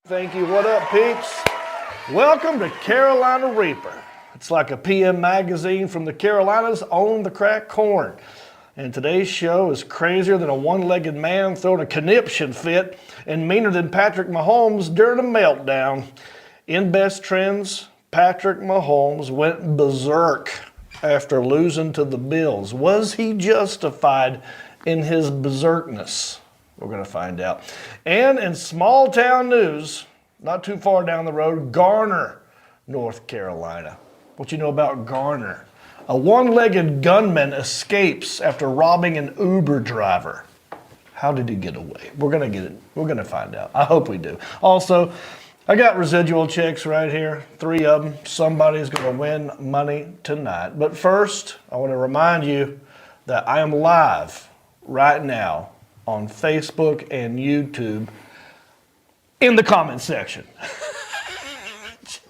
Thank you. What up, peeps? Welcome to Carolina Reaper. It's like a PM magazine from the Carolinas on the cracked corn. And today's show is crazier than a one-legged man throwing a conniption fit and meaner than Patrick Mahomes during a meltdown. In best trends, Patrick Mahomes went berserk after losing to the Bills. Was he justified in his berserkness? We're going to find out. And in small town news, not too far down the road, Garner, North Carolina. What you know about Garner? A one-legged gunman escapes after robbing an Uber driver. How did he get away? We're going to get it. We're going to find out. I hope we do. Also, I got residual checks right here, 3 of them. Somebody's going to win money tonight. But first, I want to remind you that I am live right now on Facebook and YouTube in the comment section.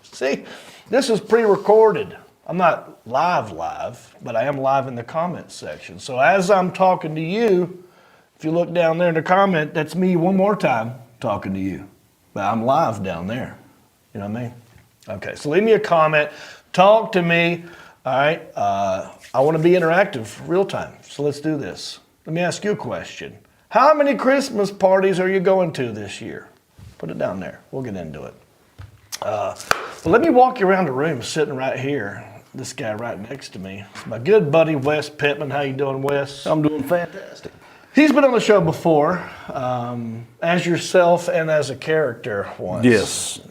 See, this is pre-recorded. I'm not live, but I am live in the comment section. So as I'm talking to you, if you look down there in the comment, that's me one more time talking to you. But I'm live down there. You know what I mean? Okay, so leave me a comment. Talk to me. All right, I want to be interactive, real time. So let's do this. Let me ask you a question. How many Christmas parties are you going to this year? Put it down there. We'll get into it. But let me walk you around the room sitting right here. This guy right next to me. My good buddy, Wes Pittman. How you doing, Wes? I'm doing fantastic. He's been on the show before, as yourself and as a character once.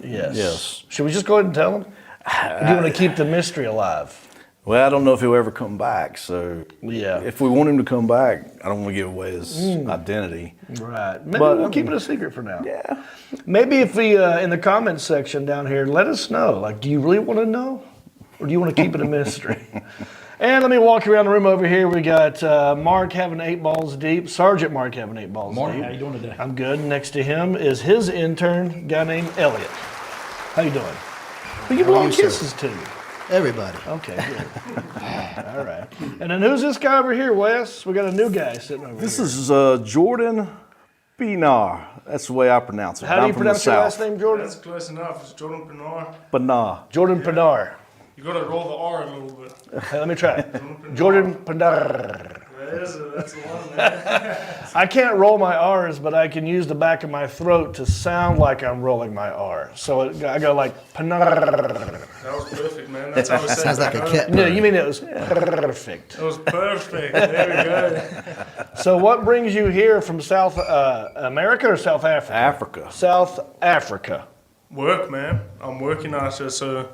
Yes. Should we just go ahead and tell him? Or do you want to keep the mystery alive? Well, I don't know if he'll ever come back, so yeah. If we want him to come back, I don't want to give away his identity. Right. Maybe we'll keep it a secret for now. Yeah. Maybe if we, in the comments section down here, let us know. Like, do you really want to know? Or do you want to keep it a mystery? And let me walk you around the room over here. We got Mark having 8 balls deep. Sergeant Mark having 8 balls Morning. deep. How you doing today? I'm good. Next to him is his intern, a guy named Elliot. How you doing? Who you blowing kisses to? Everybody. Okay, good. All right. And then who's this guy over here, Wes? We got a new guy sitting over here. This is Jordan Pinar. That's the way I pronounce it. How do you I'm from pronounce the your last South. name, Jordan? That's close enough. It's Jordan Pinar. Pinar. Jordan Pinar. You got to roll the R a little bit. Hey, let me try it. Jordan Pinar. That's the one, man. I can't roll my R's, but I can use the back of my throat to sound like I'm rolling my R. So I go like Pinar. That was perfect, man. That's how I said it. Sounds like a cat. No, you mean it was perfect. It was perfect. There we go. So what brings you here from South America or South Africa? Africa. South Africa. Work, man. I'm working out here, so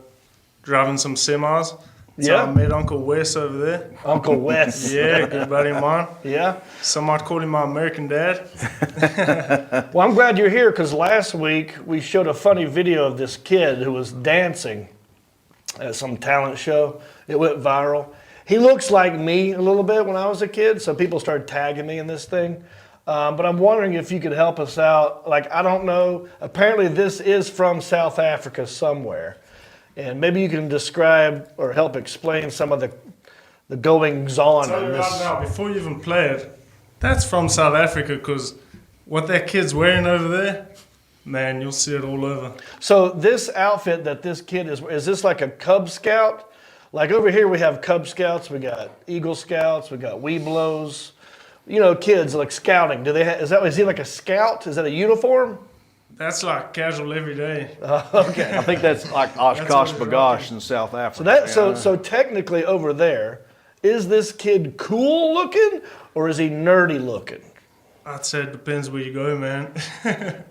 driving some semis. So Yeah. I met Uncle Wes over there. Uncle Wes. Yeah, good buddy of mine. Yeah. Some might call him my American dad. Well, I'm glad you're here because last week we showed a funny video of this kid who was dancing at some talent show. It went viral. He looks like me a little bit when I was a kid, so people started tagging me in this thing. But I'm wondering if you could help us out. Like, I don't know. Apparently this is from South Africa somewhere. And maybe you can describe or help explain some of the goings-on Tell in you this. right now, before you even play it, that's from South Africa because what that kid's wearing over there, man, you'll see it all over. So this outfit that this kid is this like a Cub Scout? Like over here we have Cub Scouts, we got Eagle Scouts, we got Weeblos. You know, kids like scouting. Do they? Is he like a scout? Is that a uniform? That's like casual every day. Okay. I think that's like Oshkosh what he's Bagosh in South Africa. So technically over there, is this kid cool looking or is he nerdy looking? I'd say it depends where you go, man.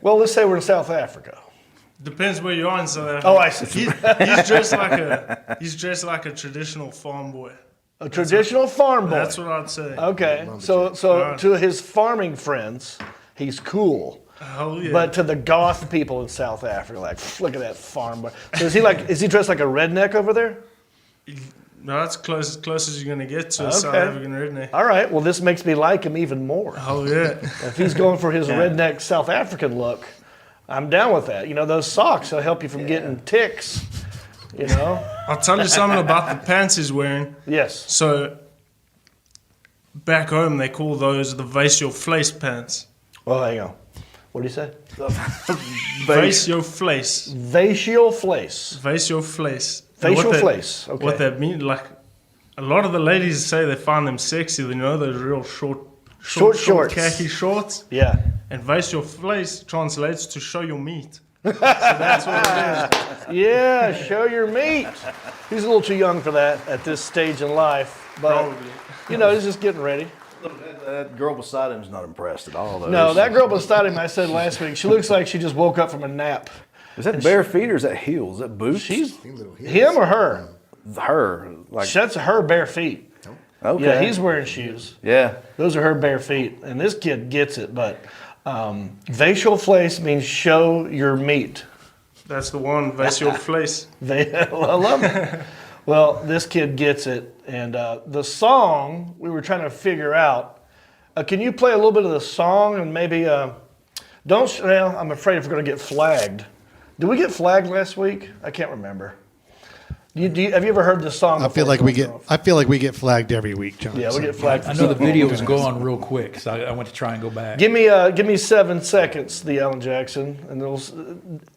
Well, let's say we're in South Africa. Depends where you are in South Africa. Oh, I see. He's dressed like a traditional farm boy. A traditional farm boy. That's what I'd say. Okay. So to his farming friends, he's cool. Oh yeah. But to the goth people in South Africa, like, look at that farm boy. So is he dressed like a redneck over there? No, that's close as you're gonna get to a South Okay. African redneck. All right. Well, this makes me like him even more. Oh yeah. If he's going for his redneck South African look, I'm down with that. You know, those socks will help you from getting ticks. You know? I'll tell you something about the pants he's wearing. Yes. So back home they call those the vleis pants. Well, hang on. What do you say? Vleis your vleis. Facial fleis. Vleis your vleis. And Facial what that- fleis. Okay. What that means, like, a lot of the ladies say they find them sexy. You know, those real short shorts. khaki shorts. Yeah. And vleis your vleis translates to show your meat. So that's what it is. Yeah, show your meat. He's a little too young for that at this stage in life. But, Probably. you know, he's just getting ready. That girl beside him's not impressed at all, though. No, that girl beside him, I said last week, she looks like she just woke up from a nap. Is that bare feet or is that heels? Is that boots? She's him or her? her. Like, That's her bare feet. okay. Yeah, he's wearing shoes. Yeah. Those are her bare feet. And this kid gets it, but facial fleis means show your meat. That's the one. Vleis your vleis. I love it. Well, this kid gets it. And the song we were trying to figure out, can you play a little bit of the song and maybe, well, I'm afraid if we're going to get flagged. Did we get flagged last week? I can't remember. Have you ever heard this song? I feel like we get flagged every week, John. Yeah, we get flagged. I know the video was going real quick, so I went to try and go back. Give me 7 seconds, the Alan Jackson, and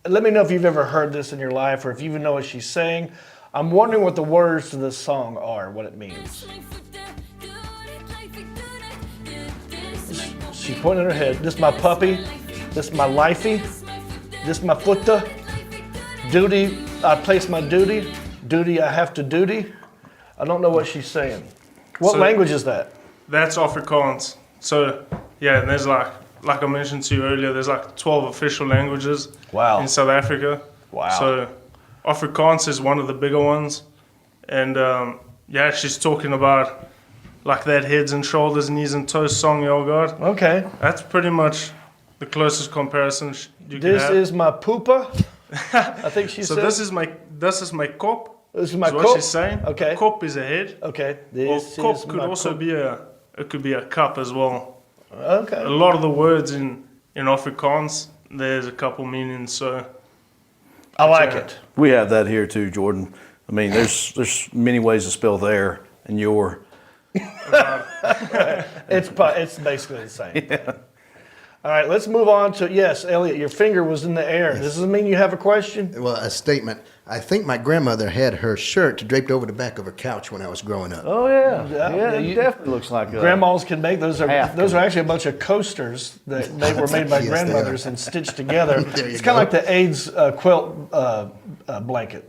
let me know if you've ever heard this in your life or if you even know what she's saying. I'm wondering what the words to this song are, what it means. She's pointing her head. This my puppy. This my lifey. This my foota. Duty, I place my duty. Duty, I have to duty. I don't know what she's saying. What So- language is that? That's Afrikaans. So, yeah, and there's like I mentioned to you earlier, there's like 12 official languages Wow. in South Africa. Wow. So, Afrikaans is one of the bigger ones. And yeah, she's talking about like that heads and shoulders, knees and toes song y'all got. Okay. That's pretty much the closest comparison you can This have. is my poopa. I think she So said. this is my kop. This is my what kop. she's saying. Okay. Kop is a head. Okay. Or This kop is could my also kop. be a cup as well. A Okay. lot of the words in Afrikaans, there's a couple meanings. So I like it. We have that here too, Jordan. I mean, there's many ways to spell there and your. It's basically the same. All right, let's move on to, yes, Elliot, your finger was in the air. Does this mean you have a question? Well, a statement. I think my grandmother had her shirt draped over the back of her couch when I was growing up. Oh yeah, Yeah, it you- definitely looks like Grandmas can make those. Half. Those are actually a bunch of coasters that were made by Yes, they grandmothers are. and stitched together. There you It's kind of go. like the AIDS quilt blanket.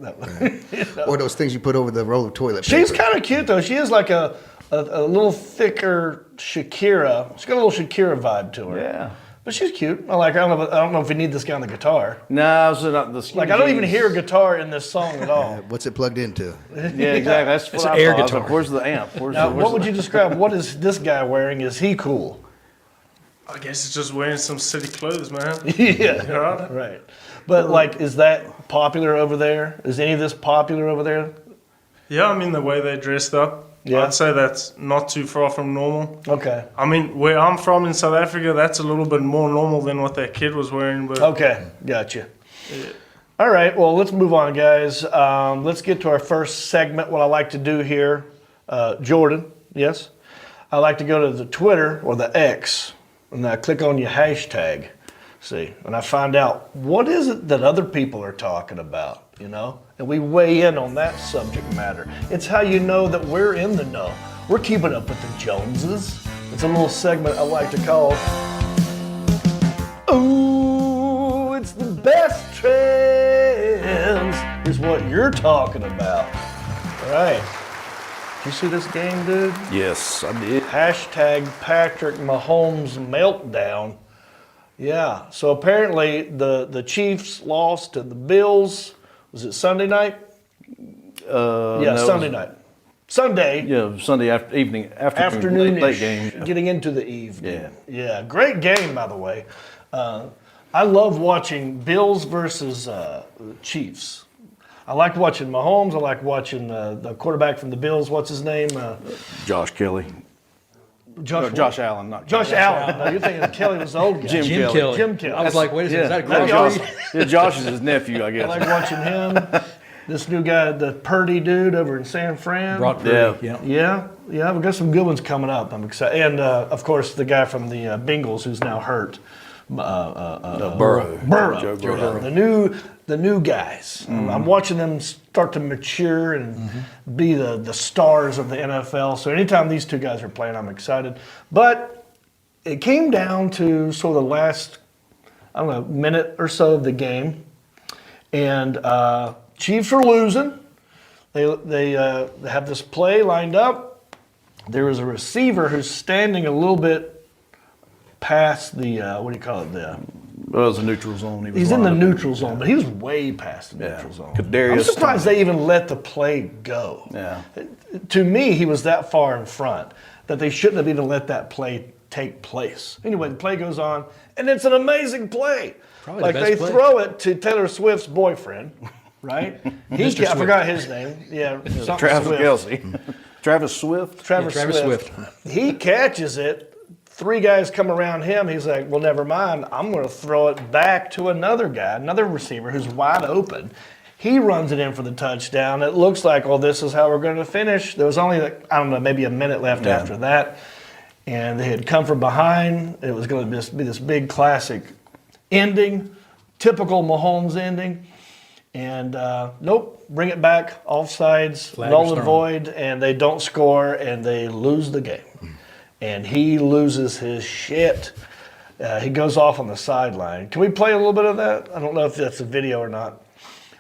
Or those things you put over the roll of toilet paper. She's kind of cute though. She is like a little thicker Shakira. She's got a little Shakira vibe to her. Yeah. But she's cute. I don't know if we need this guy on the guitar. No, so not the skinny Like I don't even jeans. hear a guitar in this song at all. What's it plugged into? Yeah, exactly. That's It's what an I air thought. I was guitar. like, where's the amp? Where's Now, the, what would you describe? What is this guy wearing? Is he cool? I guess it's just wearing some silly clothes, man. Yeah. Right? Right. But like, is that popular over there? Is any of this popular over there? Yeah, I mean the way they dressed up. Yeah. I'd say that's not too far from normal. Okay. I mean, where I'm from in South Africa, that's a little bit more normal than what that kid was wearing. But Okay. Gotcha. All right. Well, let's move on, guys. Let's get to our first segment. What I like to do here, Jordan. Yes. I like to go to the Twitter or the X, and I click on your hashtag. See, and I find out what is it that other people are talking about, you know, and we weigh in on that subject matter. It's how you know that we're in the know. We're keeping up with the Joneses. It's a little segment I like to call, ooh, it's the best trends. Here's what you're talking about. All right. Did you see this game, dude? Yes, I did. Hashtag Patrick Mahomes meltdown. Yeah, so apparently the Chiefs lost to the Bills. Was it Sunday night? Yeah, no, it Sunday was- night. Sunday Yeah, Sunday afternoon, afternoon, late game. getting into the evening. Yeah, great game, by the way. I love watching Bills versus Chiefs. I like watching Mahomes. I like watching the quarterback from the Bills. What's his name? Josh Kelly. Josh Allen, not Josh Allen. No, you're thinking Kelly was the old guy. Jim Jim Kelly. Kelly. Jim Kelly. I was like, wait a second, is that a That grocery? Josh- Yeah, Josh is his nephew, I I guess. like watching him. This new guy, the Purdy dude over in San Fran. Brock Yeah. Purdy, yeah. Yeah, we've got some good ones coming up. I'm excited. And, of course, the guy from the Bengals who's now hurt. Burrow. Burrow. Joe Burrow. The new guys. I'm watching them start to mature and be the stars of the NFL. So anytime these two guys are playing, I'm excited. But it came down to sort of the last, I don't know, minute or so of the game, and Chiefs are losing. They have this play lined up. There is a receiver who's standing a little bit past the what do you call it? Well, it was a neutral zone. He's in the neutral zone, but he was way past the neutral zone. Kadarius I'm surprised they even let the play go. Yeah. To me, he was that far in front that they shouldn't have even let that play take place. Anyway, the play goes on, and it's an amazing play. Probably like the best they play. throw it to Taylor Swift's boyfriend, right? I forgot his name. Yeah, something Travis Swift. Kelce. Travis Swift. Travis Swift. He catches it. 3 guys come around him. He's like, well, never mind. I'm going to throw it back to another guy, another receiver who's wide open. He runs it in for the touchdown. It looks like, well, this is how we're going to finish. There was only, I don't know, maybe a minute left after that. And they had come from behind. It was going to be this big classic ending, typical Mahomes ending. And nope, bring it back, offsides, null and void, and they don't score, and they lose the game. And he loses his shit. He goes off on the sideline. Can we play a little bit of that? I don't know if that's a video or not.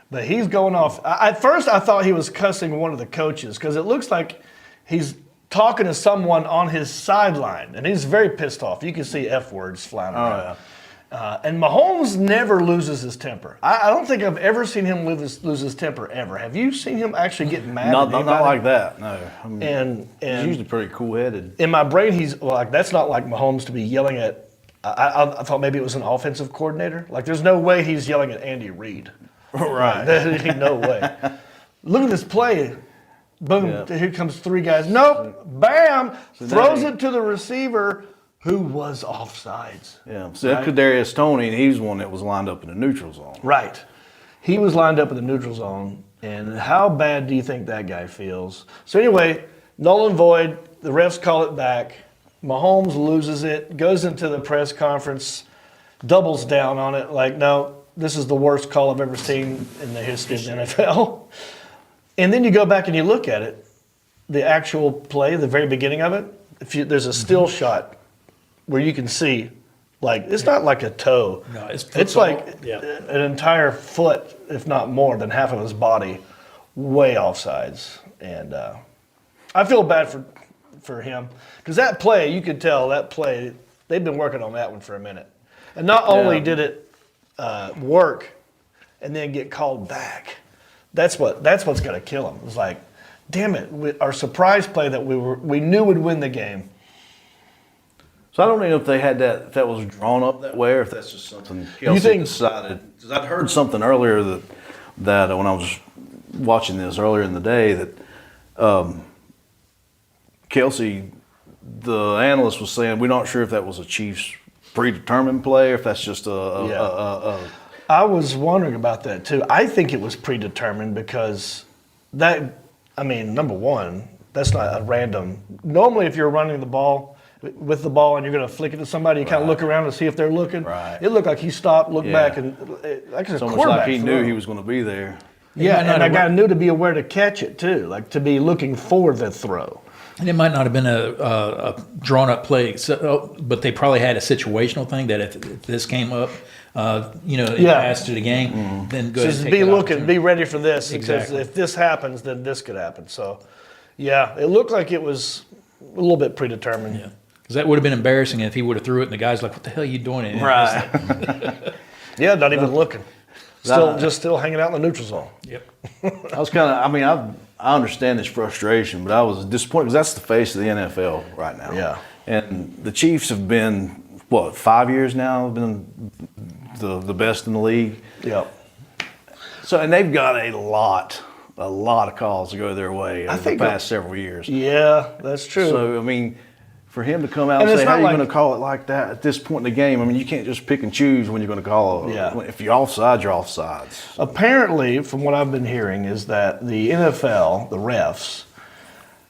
But he's going off. At first, I thought he was cussing one of the coaches because it looks like he's talking to someone on his sideline. And he's very pissed off. You can see F words flying around. And Mahomes never loses his temper. I don't think I've ever seen him lose his temper ever. Have you seen him actually get mad? Not like that. No. I mean, and he's usually pretty cool-headed. In my brain, he's like, that's not like Mahomes to be yelling at. I thought maybe it was an offensive coordinator. Like, there's no way he's yelling at Andy Reid. Right. There's no way. Look at this play. Boom. Here comes 3 guys. Nope. Bam. Throws it to the receiver who was offsides. Yeah. So that's Kadarius Toney, and he's one that was lined up in the neutral zone. Right. He was lined up in the neutral zone. And how bad do you think that guy feels? So anyway, null and void. The refs call it back. Mahomes loses it, goes into the press conference, doubles down on it, like, no, this is the worst call I've ever seen in the history of the NFL. And then you go back and you look at it, the actual play, the very beginning of it, there's a still shot where you can see, like, it's not like a toe. No, it's like an entire foot, if not more than half of his body, way offsides. And I feel bad for him because that play, you could tell that play, they've been working on that one for a minute. And not only did it work and then get called back, that's what's going to kill him. It's like, damn it, our surprise play that we knew would win the game. So I don't know if they had that, if that was drawn up that way, or if that's just something Kelce decided. Because I'd heard something earlier that when I was watching this earlier in the day that Kelce, the analyst, was saying we're not sure if that was a Chiefs predetermined play or if that's just I was wondering about that too. I think it was predetermined because number one, that's not a random. Normally, if you're running the ball with the ball and you're going to flick it to somebody, you kind of look around to see if they're looking. Right. It looked like he stopped, looked back, and like it's a almost quarterback like he knew throw. he was going to be there. Yeah, and that guy knew to be aware to catch it too, like to be looking for the throw. And it might not have been a drawn-up play, but they probably had a situational thing that if this came up, in the past of the game, then go ahead and take be ready for this. Exactly. Because if this happens, then this could happen. So, yeah, it looked like it was a little bit predetermined. Yeah, because that would have been embarrassing if he would have threw it and the guy's like, what the hell are you doing? And Right. Yeah, not even looking. Still hanging out in the neutral zone. Yep. I was I understand this frustration, but I was disappointed because that's the face of the NFL right now. Yeah. And the Chiefs have been, 5 years now, been the best in the league. Yep. So, and they've got a lot of calls to go their way over the past several years. Yeah, that's true. So, for him to come out and say, how are you going to call it like that at this point in the game? You can't just pick and choose when you're going to call it. Yeah. If you're offside, you're offsides. Apparently, from what I've been hearing, is that the NFL, the refs,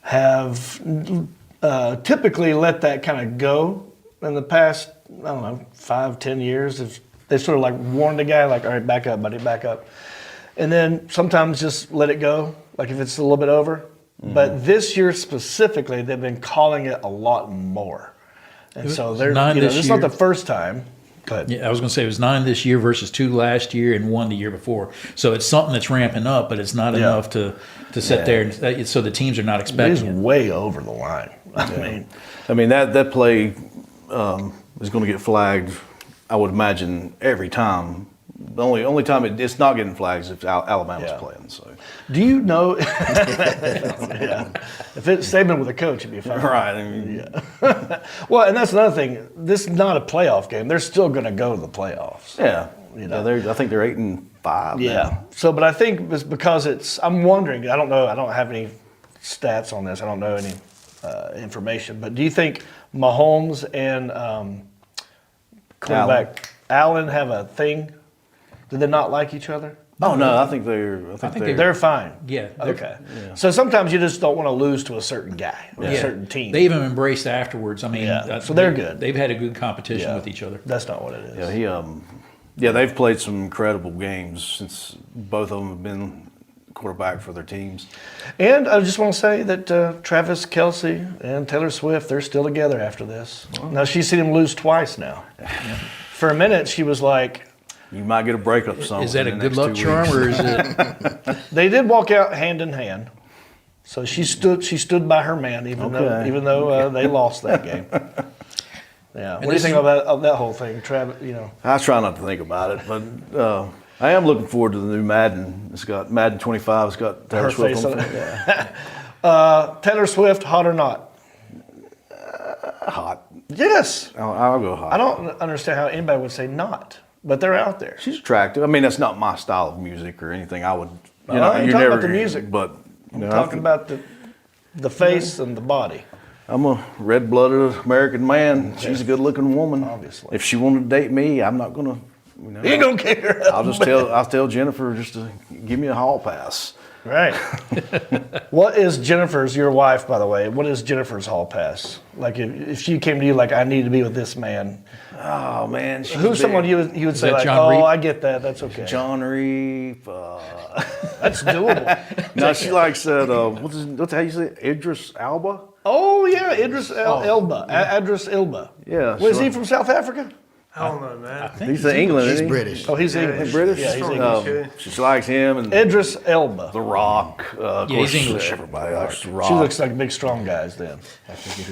have typically let that kind of go in the past I don't know, 5-10 years. If they sort of like warn the guy, like, all right, back up, buddy, back up. And then sometimes just let it go, like if it's a little bit over. But this year specifically, they've been calling it a lot more. And so they're, it's not the first time. Go ahead. Yeah, I was going to say it was 9 this year versus 2 last year and 1 the year before. So it's something that's ramping up, but it's not enough to sit there. And, so the teams are not expecting It's it. way over the line. I mean that play is going to get flagged, I would imagine, every time. The only time it's not getting flags if Alabama's playing. So, do you know? If it's statement with a coach, it'd be fine. Right. I mean, Well, and that's another thing. This is not a playoff game. They're still going to go to the playoffs. Yeah. I think they're 8-5. Yeah. Now. So, but I think it's because I'm wondering. I don't know. I don't have any stats on this. I don't know any information. But do you think Mahomes and quarterback Allen have a thing? Do they not like each other? Oh no, I think they're fine. Yeah. Okay. Yeah. So sometimes you just don't want to lose to a certain guy or a certain team. They even embraced afterwards. I mean, so they're good. They've had a good competition with each other. That's not what it is. Yeah, they've played some incredible games since both of them have been quarterback for their teams. And I just want to say that Travis Kelce and Taylor Swift, they're still together after this. Now, she's seen him lose twice now. For a minute, she was like, you might get a breakup song. Is that a good luck charm, or is it? They did walk out hand in hand. So she stood by her man, even though they lost that game. Yeah. What do you think about that whole thing, Travis? I try not to think about it, but I am looking forward to the new Madden. It's got Madden 25. It's got Taylor Swift on it. Taylor Swift, hot or not? Hot. Yes. I'll go hot. I don't understand how anybody would say not, but they're out there. She's attractive. I mean, that's not my style of music or anything. I would. I'm talking about the music, but I'm talking about the face and the body. I'm a red-blooded American man. She's a good-looking woman. Obviously. If she wanted to date me, I'm not gonna. You ain't gonna care. I'll tell Jennifer just to give me a hall pass. Right. What is Jennifer's, your wife, by the way, what is Jennifer's hall pass? Like if she came to you like, I need to be with this man. Oh, man. Who's someone you would say like, John Reep? I get that. That's okay. John Reep. That's doable. No, she likes that, what's how you say it? Idris Elba? Oh, yeah, Idris Elba. Idris Elba. Yeah. Was he from South Africa? Hell no, man. He's in England, He's isn't he? British. Oh, he's English. He's British? Yeah, he's English. English. She likes him and Idris Elba. The Rock. Of Yeah, course, he's English. Everybody likes The Rock. She looks like big, strong guys then.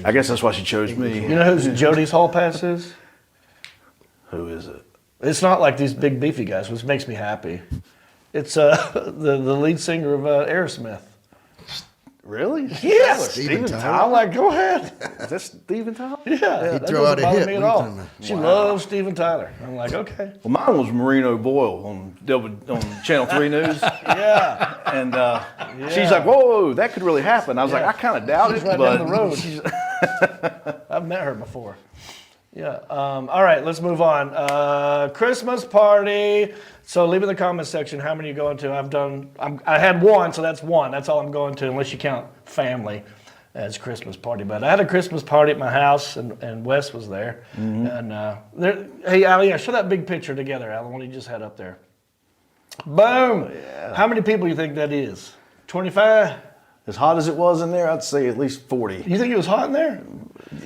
I guess that's why she chose me. You know who Jody's hall pass is? Who is it? It's not like these big, beefy guys, which makes me happy. It's the lead singer of Aerosmith. Really? Yes. Steven Tyler. I'm like, go ahead. Is that Steven Tyler? Yeah. That throw out doesn't a bother hit. me at What are you all. talking about? She loves Steven Tyler. I'm like, okay. Well, mine was Marino Boyle on Channel 3 News. Yeah. And she's like, whoa, that could really happen. I was like, I kind of doubt She's it. right but down the road. I've met her before. Yeah. All right, let's move on. Christmas party. So leave in the comments section how many you're going to. I had one, so that's one. That's all I'm going to, unless you count family as Christmas party. But I had a Christmas party at my house, and Wes was there. Mm-hmm. And hey, Allie, show that big picture together, Allie, one you just had up there. Boom. Yeah. How many people you think that is? 25? As hot as it was in there, I'd say at least 40. You think it was hot in there?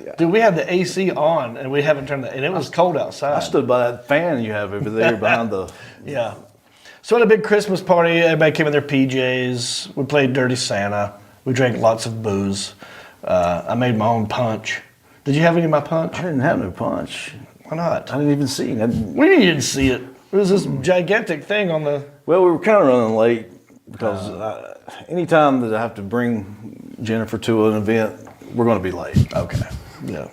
Yeah. Dude, we had the AC on, and we haven't turned and it was cold outside. I stood by that fan you have over there behind the... Yeah. So we had a big Christmas party. Everybody came in their PJs. We played Dirty Santa. We drank lots of booze. I made my own punch. Did you have any of my punch? I didn't have no punch. Why not? I didn't even see it. We didn't see it. It was this gigantic thing on the... Well, we were kind of running late because anytime that I have to bring Jennifer to an event, we're going to be late. Okay. Yeah.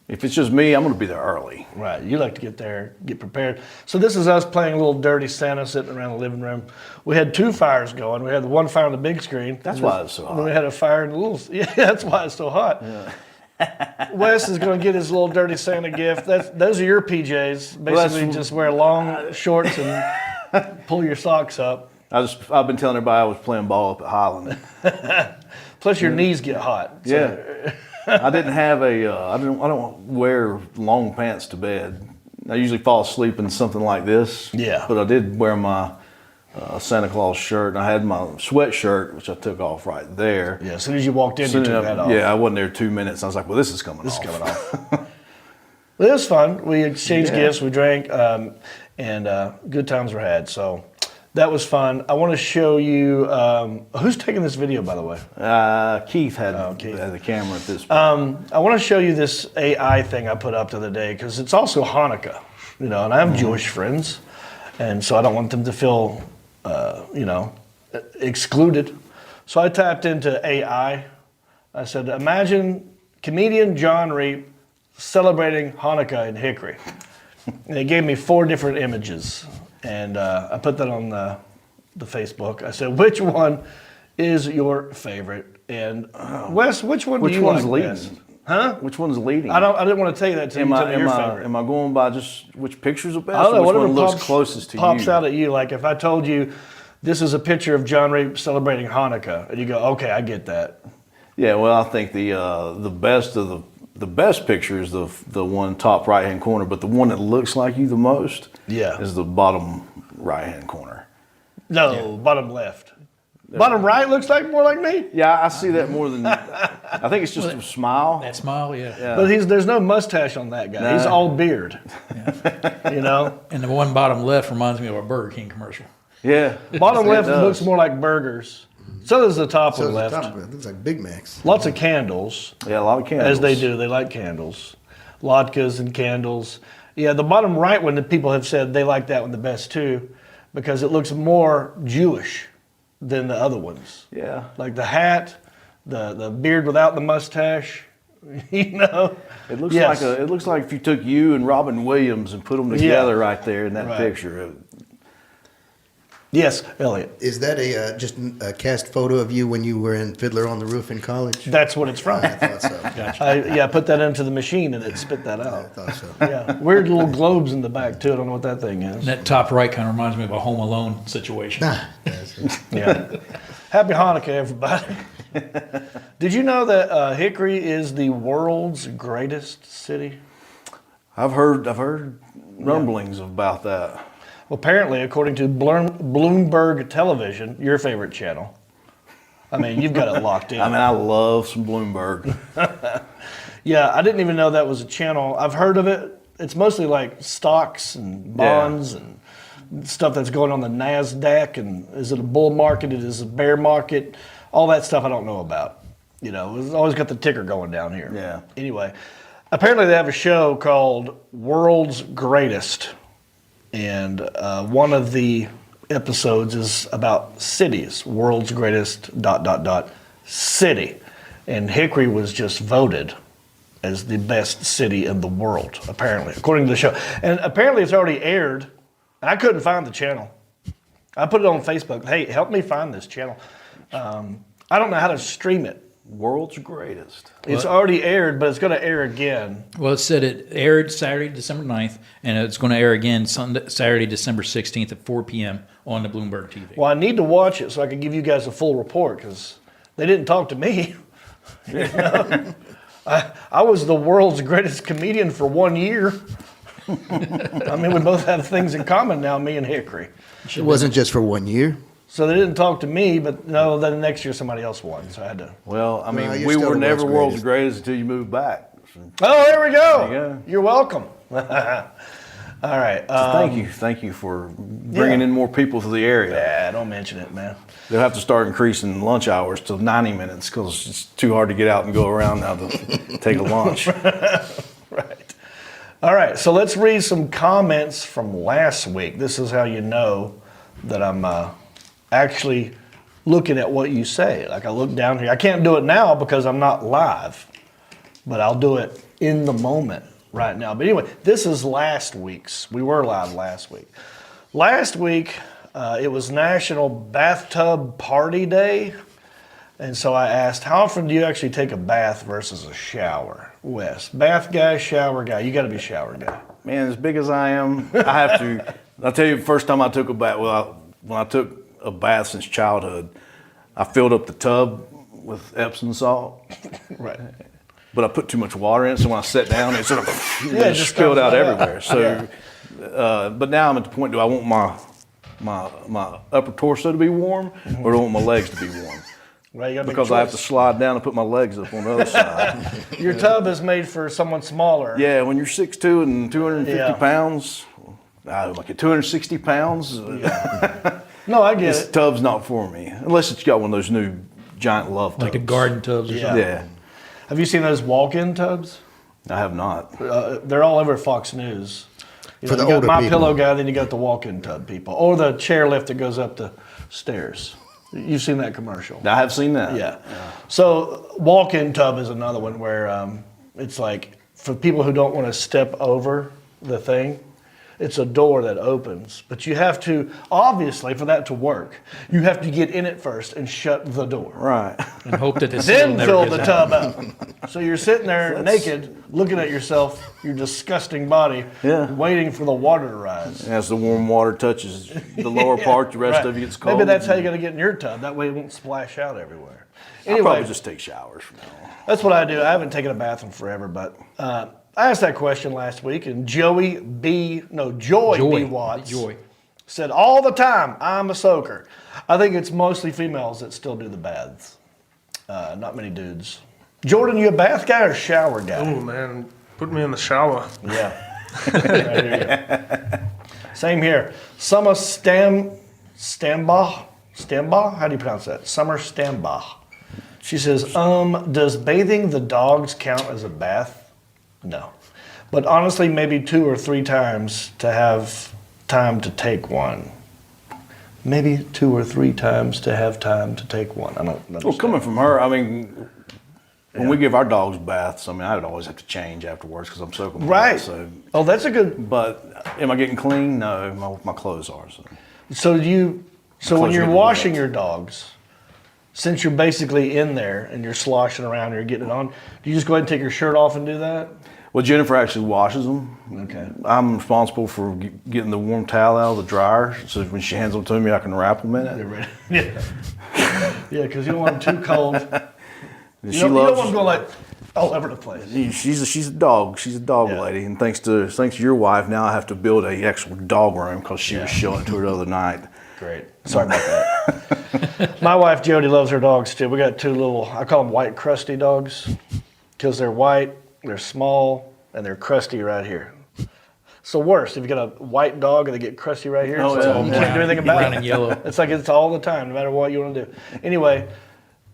If it's just me, I'm going to be there early. Right. You like to get there, get prepared. So this is us playing a little Dirty Santa sitting around the living room. We had two fires going. We had the one fire on the big screen. That's why it's so hot. And then we had a fire in the little... Yeah, that's why it's so hot. Yeah. Wes is going to get his little Dirty Santa gift. Those are your PJs. Basically, just wear long shorts and pull your socks up. I've been telling everybody I was playing ball up at Highland. Plus, your knees get hot. So. Yeah. I didn't have I don't wear long pants to bed. I usually fall asleep in something like this. Yeah. But I did wear my Santa Claus shirt, and I had my sweatshirt, which I took off right there. Yeah, as soon as you walked in, you took that off. Yeah, I wasn't there 2 minutes. I was like, well, this is coming off. This is coming off. Well, it was fun. We exchanged gifts, we drank, and good times were had. So that was fun. I want to show you, who's taking this video, by the way? Keith had the camera at this point. I want to show you this AI thing I put up the other day, because it's also Hanukkah, and I have Jewish friends, and so I don't want them to feel, excluded. So I tapped into AI. I said, imagine comedian John Reep celebrating Hanukkah in Hickory. And it gave me 4 different images. And I put that on the Facebook. I said, which one is your favorite? And Wes, which one do you like best? Huh? Which one's leading? I didn't want to tell you that until you tell me your favorite. Am I going by just which pictures are best? I don't know. Or which Whatever one looks closest to you? pops out at you. Like if I told you this is a picture of John Reep celebrating Hanukkah, and you go, okay, I get that. Yeah, well, I think the best of the best picture is the one top right hand corner, but the one that looks like you the most is the bottom right hand corner. No, bottom left. Bottom right looks like more like me. Yeah, I see that more than. I think it's just a smile. That smile, yeah. But there's no mustache on that guy. Nah. He's all beard. Yeah. And the one bottom left reminds me of a Burger King commercial. Yeah. Bottom left looks more like burgers. So does the top one left. It looks like Big Macs. Lots of candles. Yeah, a lot of candles. As they do. They like candles. Latkes and candles. Yeah, the bottom right one, the people have said they like that one the best too, because it looks more Jewish than the other ones. Yeah. Like the hat, the beard without the mustache, It looks like if you took you and Robin Williams and put them together right there in that picture. Yes, Elliot. Is that just a cast photo of you when you were in Fiddler on the Roof in college? That's what it's from. I thought so. Gotcha. I put that into the machine and it spit that out. I thought so. Yeah, weird little globes in the back too. I don't know what that thing is. And that top right kind of reminds me of a Home Alone situation. Yeah. Happy Hanukkah, everybody. Did you know that Hickory is the world's greatest city? I've heard rumblings about that. Well, apparently, according to Bloomberg Television, your favorite channel. I mean, you've got it locked in. I mean, I love some Bloomberg. Yeah, I didn't even know that was a channel. I've heard of it. It's mostly like stocks and bonds and stuff that's going on the NASDAQ. And is it a bull market? Is it a bear market? All that stuff I don't know about. It's always got the ticker going down here. Yeah. Anyway, apparently they have a show called World's Greatest. And one of the episodes is about cities, world's greatest ... city. And Hickory was just voted as the best city in the world, apparently, according to the show. And apparently it's already aired. I couldn't find the channel. I put it on Facebook. Hey, help me find this channel. I don't know how to stream it. World's greatest. It's already aired, but it's going to air again. Well, it said it aired Saturday, December 9th, and it's going to air again Saturday, December 16th at 4 p.m. on the Bloomberg TV. Well, I need to watch it so I can give you guys a full report because they didn't talk to me. I was the world's greatest comedian for 1 year. I mean, we both have things in common now, me and Hickory. It wasn't just for 1 year. So they didn't talk to me, but no, then next year somebody else won, so I had to. Well, I mean, you're we still were the never world's world's greatest until you moved back. Oh, there we go. There you go. You're welcome. All right. Thank you for bringing in more people to the area. Yeah, don't mention it, man. They'll have to start increasing lunch hours to 90 minutes because it's too hard to get out and go around now to take a lunch. Right. All right, so let's read some comments from last week. This is how you know that I'm actually looking at what you say. Like I look down here. I can't do it now because I'm not live, but I'll do it in the moment right now. But anyway, this is last week's. We were live last week. Last week, it was National Bathtub Party Day. And so I asked, how often do you actually take a bath versus a shower? Wes, bath guy, shower guy. You got to be shower guy. Man, as big as I am, I have to. I'll tell you, the first time I took a bath, when I took a bath since childhood, I filled up the tub with Epsom salt. Right. but I put too much water in it, so when I sat down, it sort of it just just spilled comes out out. everywhere. So, but now I'm at the point: do I want my upper torso to be warm, or do I want my legs to be warm? Well, you gotta make a Because I have to choice. slide down and put my legs up on the other side. Your tub is made for someone smaller. Yeah, when you're 6'2" and 250 Yeah. pounds, like at 260 pounds, No, I get this it. tub's not for me. Unless it's got one of those new giant love tubs. Like the garden tubs or Yeah. something. Yeah, Have you seen those walk-in tubs? I have not. They're all over Fox News. For the you got older My people. Pillow guy, then you got the walk-in tub people, or the chairlift that goes up the stairs. You've seen that commercial. I have seen that. Yeah. So walk-in tub is another one where it's like for people who don't want to step over the thing, it's a door that opens. But you have to, obviously, for that to work, you have to get in it first and shut the door. Right. And hope that the seal Then never fill gets the out. tub up. So you're sitting there naked, looking at yourself, your disgusting body, Yeah. waiting for the water to rise. As the warm water touches the lower part, the rest Right. of it gets cold. Maybe that's how you got to get in your tub. That way it won't splash out everywhere. I'll Anyway, probably just take showers from now on. that's what I do. I haven't taken a bath in forever, but I asked that question last week, and Joy B. Watts Joy. said all the time, I'm a soaker. I think it's mostly females that still do the baths, not many dudes. Jordan, you a bath guy or shower guy? Oh man, put me in the shower. Yeah. Right here. Same here. Summer Stambach? How do you pronounce that? Summer Stambach. She says, does bathing the dogs count as a bath? No. But honestly, maybe 2 or 3 times to have time to take one. Maybe 2 or 3 times to have time to take one. I don't understand. Well, coming from her, I mean, when we give our dogs baths, I mean, I'd always have to change afterwards because I'm soaking. Right. So, Oh, that's a good. but am I getting clean? No, my clothes are. So. So when Close you're your washing windows. your dogs, since you're basically in there and you're sloshing around and you're getting it on, do you just go ahead and take your shirt off and do that? Well, Jennifer actually washes them. Okay. I'm responsible for getting the warm towel out of the dryer, so when she hands them to me, I can wrap them in it. You're ready. Yeah. Yeah, because you don't want them too cold. And You don't want them going like all over the place. She's a dog. She's a dog Yeah. lady, and thanks to your wife, now I have to build a actual dog room because she was showing it to her the other night. Great. Sorry about that. My wife Jody loves her dogs too. We got 2 little, I call them white crusty dogs because they're white, they're small, and they're crusty right here. It's the worst. If you got a white dog and they get crusty right here, Oh, it's like, yeah. you can't do anything about Brown it. and yellow. It's like it's all the time, no matter what you want to do. Anyway,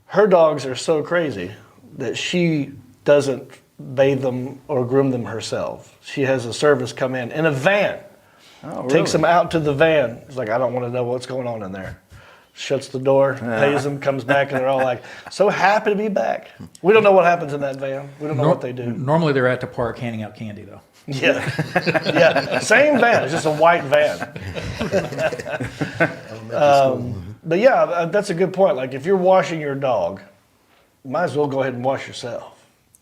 her dogs are so crazy that she doesn't bathe them or groom them herself. She has a service come in a van. Oh, Takes really? them out to the van. It's like, I don't want to know what's going on in there. Shuts the door, pays them, comes back, and they're all like, so happy to be back. We don't know what happens in that van. We don't know what they do. Normally they're at the park handing out candy though. Yeah. Yeah. Same van. It's just a white van. But yeah, that's a good point. Like if you're washing your dog, might as well go ahead and wash yourself.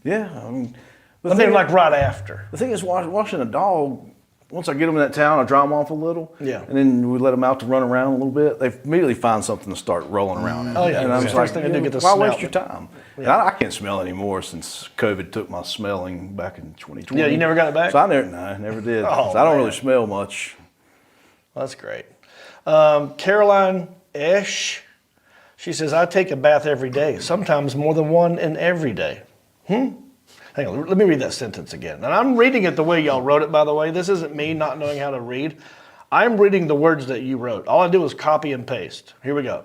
Yeah, I mean, I mean, like right after. the thing is, washing a dog. Once I get them in that towel, I dry them off a little. Yeah. And then we let them out to run around a little bit. They immediately find something to start rolling around in. Oh, yeah. And I'm It's just the first like, thing I do, get the why smell. waste your time? And I can't smell anymore since COVID took my smelling back in 2020. Yeah, you never got it back? So I never did. Oh, so I don't man. really smell much. Well, that's great. Caroline Esch, she says, I take a bath every day, sometimes more than one in every day. Hang on, let me read that sentence again. And I'm reading it the way y'all wrote it, by the way. This isn't me not knowing how to read. I'm reading the words that you wrote. All I do is copy and paste. Here we go.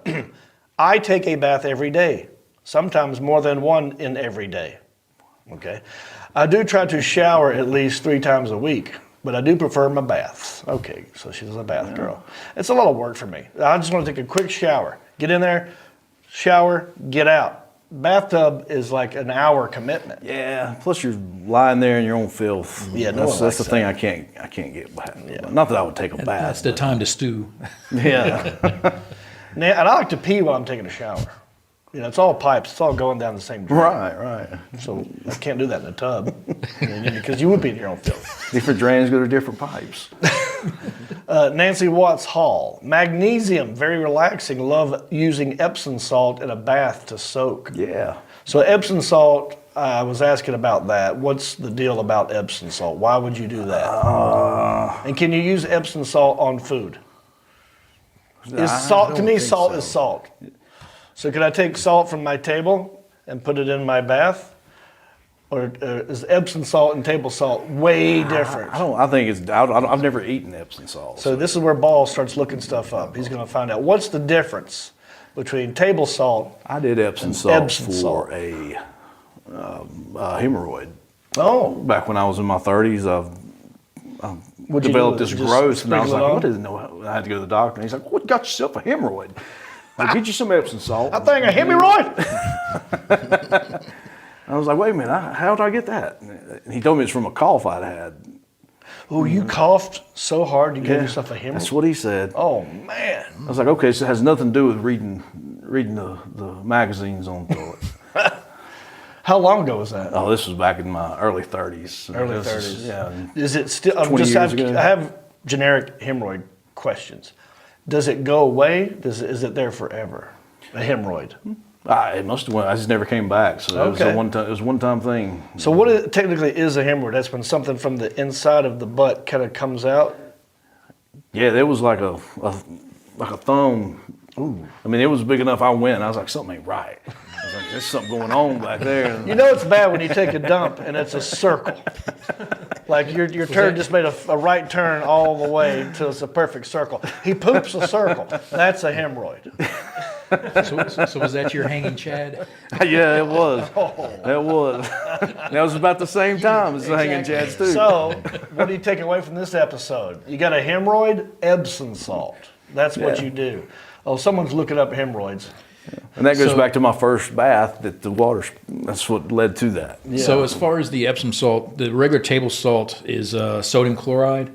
I take a bath every day, sometimes more than one in every day. Okay. I do try to shower at least 3 times a week, but I do prefer my baths. Okay, so she's a bath girl. It's a lot of work for me. I just want to take a quick shower. Get in there, shower, get out. Bathtub is like an hour commitment. Yeah. Plus you're lying there in your own filth. Yeah, no one that's the likes thing I can't get behind. Yeah. Not that I would take a That's bath. the time to stew. Yeah. And I like to pee while I'm taking a shower. You know, it's all pipes. It's all going down the same drain. right. So I can't do that in a tub because you would be in your own filth. Different drains go to different pipes. Nancy Watts Hall. Magnesium, very relaxing. Love using Epsom salt in a bath to soak. Yeah. So Epsom salt I was asking about that. What's the deal about Epsom salt? Why would you do that? And can you use Epsom salt on food? Is salt to me? Salt is salt. So could I take salt from my table and put it in my bath, or is Epsom salt and table salt way different? I think it's. I've never eaten Epsom salt. So this is where Ball starts looking stuff up. He's going to find out what's the difference between table salt. I did Epsom salt for a hemorrhoid. Oh, back when I was in my 30s, I developed this growth, and I was like, "What is it?" I had to go to the doctor, and he's like, "What got yourself a hemorrhoid?" Like, get you some Epsom salt. I think a hemorrhoid. I was like, "Wait a minute, how did I get that?" And he told me it's from a cough I'd had. Oh, you coughed so hard you gave yourself a hemorrhoid? That's what he said. Oh, man. I was like, okay, so it has nothing to do with reading the magazines on the toilet. How long ago was that? Oh, this was back in my early 30s. Early 30s. Yeah. Is it still? I have generic hemorrhoid questions. Does it go away? Is it there forever? A hemorrhoid? It must have went. I just never came back. So it was a one-time. It was a one-time thing. So what technically is a hemorrhoid? That's when something from the inside of the butt kind of comes out. Yeah, there was like a thumb. Ooh. I mean, it was big enough. I went. I was like, something ain't right. I was like, there's something going on back there. You know it's bad when you take a dump and it's a circle. Like your turd just made a right turn all the way until it's a perfect circle. He poops a circle. That's a hemorrhoid. So was that your hanging Chad? Yeah, it was. It was. That was about the same time as the hanging Chads too. So, what are you taking away from this episode? You got a hemorrhoid? Epsom salt. That's what you do. Oh, someone's looking up hemorrhoids. Yeah. And that goes back to my first bath. That's what led to that. Yeah. So as far as the Epsom salt, the regular table salt is sodium chloride.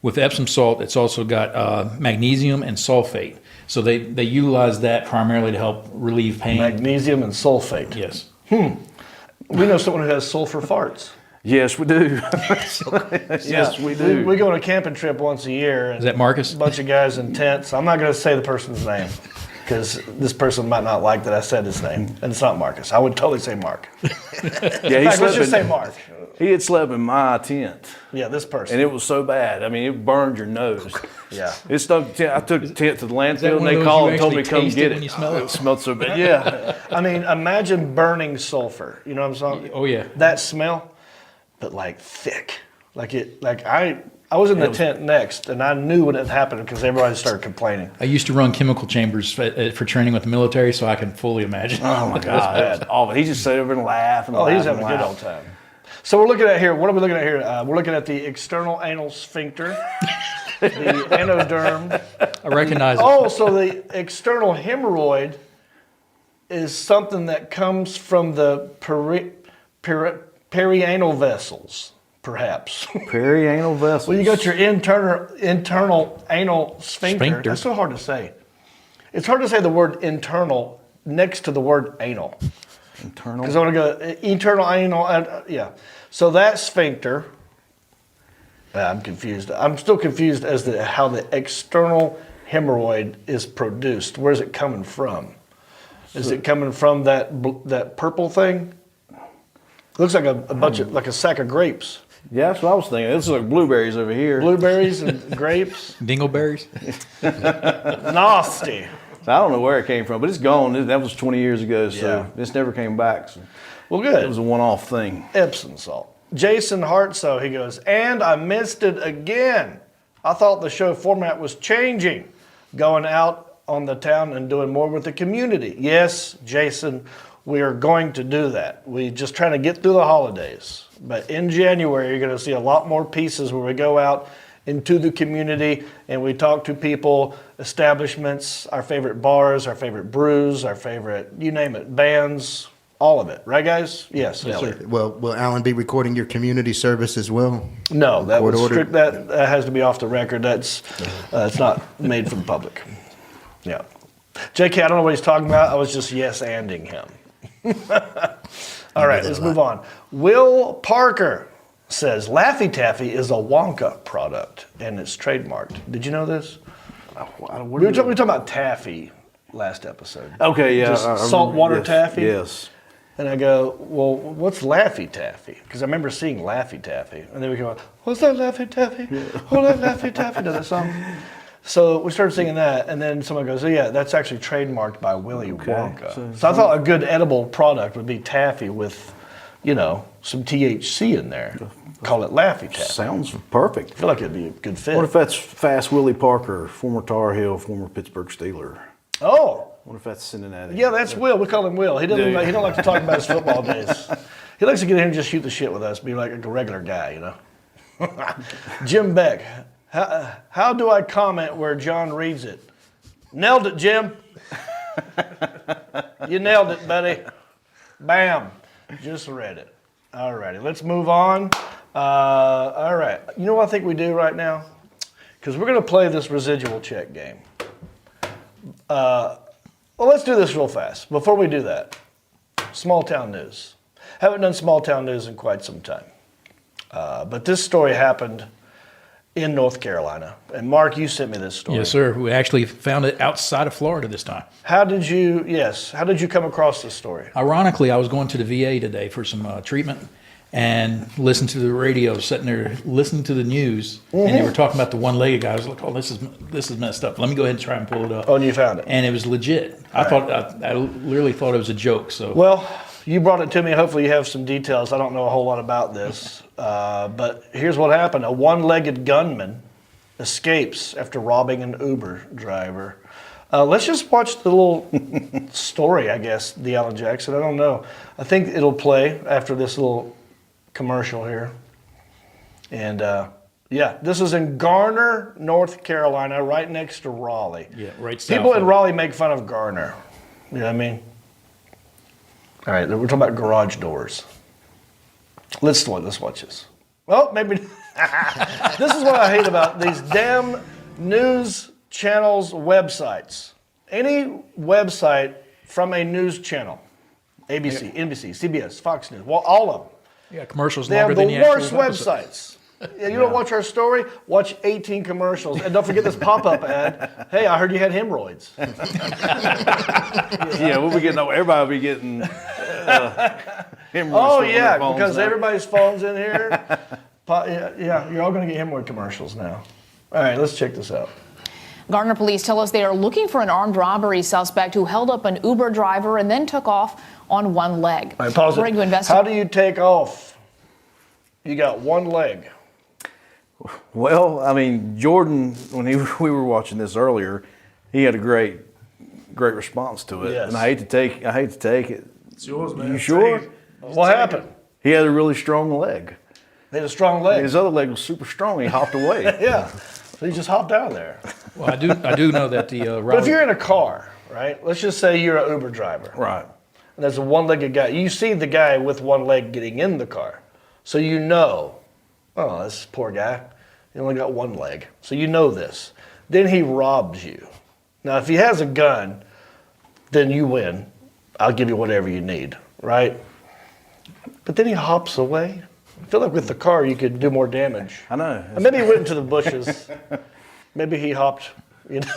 With Epsom salt, it's also got magnesium and sulfate. So they utilize that primarily to help relieve pain. Magnesium and sulfate. Yes. We know someone who has sulfur farts. Yes, we do. Yes, we do. We go on a camping trip once a year. And is that Marcus? A bunch of guys in tents. I'm not going to say the person's name because this person might not like that I said his name. And it's not Marcus. I would totally say Mark. Yeah, let's just say Mark. He had slept in my tent. Yeah, this person. And it was so bad. I mean, it burned your nose. Yeah. It stuck. I took the tent to the landfill, and they called and told me to come get it. When you smell it? It smelled so bad. Yeah. I mean, imagine burning sulfur. You know what I'm saying? Oh yeah. That smell, but like thick. I was in the tent next, and I knew what had happened because everybody started complaining. I used to run chemical chambers for training with the military, so I can fully imagine. Oh my God, that's bad. Oh, he just sat over and laughed and he's having a good old time. So we're looking at here. What are we looking at here? We're looking at the external anal sphincter, the anoderm. I recognize it. Oh, so the external hemorrhoid is something that comes from the perianal vessels, perhaps. Perianal vessels. Well, you got your internal anal sphincter. That's so hard to say. It's hard to say the word internal next to the word anal. Internal? Because I want to go internal anal, yeah. So that sphincter, I'm confused. I'm still confused as to how the external hemorrhoid is produced. Where's it coming from? Is it coming from that purple thing? It looks like a bunch of, like a sack of grapes. Yeah, that's what I was thinking. It's like blueberries over here. Blueberries and grapes. Dingleberries. Nasty. I don't know where it came from, but it's gone. That was 20 years ago, so it's never came back. So well, good. It was a one-off thing. Epsom salt. Jason Hartsoe, he goes, and I missed it again. I thought the show format was changing, going out on the town and doing more with the community. Yes, Jason, we are going to do that. We're just trying to get through the holidays. But in January, you're going to see a lot more pieces where we go out into the community and we talk to people, establishments, our favorite bars, our favorite brews, our favorite, you name it, bands, all of it. Right, guys? Yes. Well, will Alan be recording your community service as well? No, that was strict. That has to be off the record. That's it's not made for the public. Yeah. JK, I don't know what he's talking about. I was just yes-anding him. All right, let's move on. Will Parker says Laffy Taffy is a Wonka product and it's trademarked. Did you know this? We were talking about taffy last episode. Okay, yeah. Just saltwater taffy? Yes. And I go, well, what's Laffy Taffy? Because I remember seeing Laffy Taffy. And then we go, what's that Laffy Taffy? Oh, that Laffy Taffy does that song. So we started singing that, and then someone goes, oh, yeah, that's actually trademarked by Willy Wonka. So I thought a good edible product would be taffy with, some THC in there. Call it Laffy Taffy. Sounds perfect. I feel like it'd be a good fit. What if that's Fast Willie Parker, former Tar Heel, former Pittsburgh Steeler? Oh. What if that's Cincinnati? Yeah, that's Will. We call him Will. He doesn't. He don't like to talk about his football days. He likes to get in here and just shoot the shit with us, be like a regular guy, Jim Beck. How do I comment where John reads it? Nailed it, Jim. You nailed it, buddy. Bam. Just read it. All righty. Let's move on. All right. You know what I think we do right now? Because we're going to play this residual check game. Well, let's do this real fast. Before we do that, small town news. Haven't done small town news in quite some time. But this story happened in North Carolina. And Mark, you sent me this story. Yes, sir. We actually found it outside of Florida this time. How did you come across this story? Ironically, I was going to the VA today for some treatment and listened to the radio, sitting there listening to the news, and they were talking about the one-legged guy. I was like, oh, this is messed up. Let me go ahead and try and pull it up. Oh, and you found it. And it was legit. I literally thought it was a joke. So well, you brought it to me. Hopefully you have some details. I don't know a whole lot about this. But here's what happened. A one-legged gunman escapes after robbing an Uber driver. Let's just watch the little story, I guess, the Alan Jackson. I don't know. I think it'll play after this little commercial here. And this is in Garner, North Carolina, right next to Raleigh. Yeah, right south. People in Raleigh make fun of Garner. You know what I mean? All right, we're talking about garage doors. Let's watch this. Well, maybe this is what I hate about these damn news channels websites. Any website from a news channel, ABC, NBC, CBS, Fox News, well, all of them. yeah, commercials They longer have than the the worst actual episode. websites. You don't watch our story? Watch 18 commercials. And don't forget this pop-up ad. Hey, I heard you had hemorrhoids. Yeah, we'll be getting. Everybody will be getting. Oh, yeah, because everybody's phone's in here. Yeah, you're all going to get hemorrhoid commercials now. All right, let's check this out. Garner police tell us they are looking for an armed robbery suspect who held up an Uber driver and then took off on one leg. All right, pause According to it. How do you take off? You got one leg. Well, I mean, Jordan, when we were watching this earlier, he had a great response to it. Yes. And I hate to take it. It's yours, man. You sure? What happened? He had a really strong leg. They had a strong leg. His other leg was super strong. He hopped away. Yeah, so he just hopped out of there. Well, I do know that the But if you're in a car, right? Let's just say you're an Uber driver. Right. And there's a one-legged guy. You see the guy with one leg getting in the car. So you know, oh, this poor guy. He only got one leg. So you know this. Then he robs you. Now, if he has a gun, then you win. I'll give you whatever you need, right? But then he hops away. I feel like with the car, you could do more damage. I know. And maybe he went into the bushes. Maybe he hopped,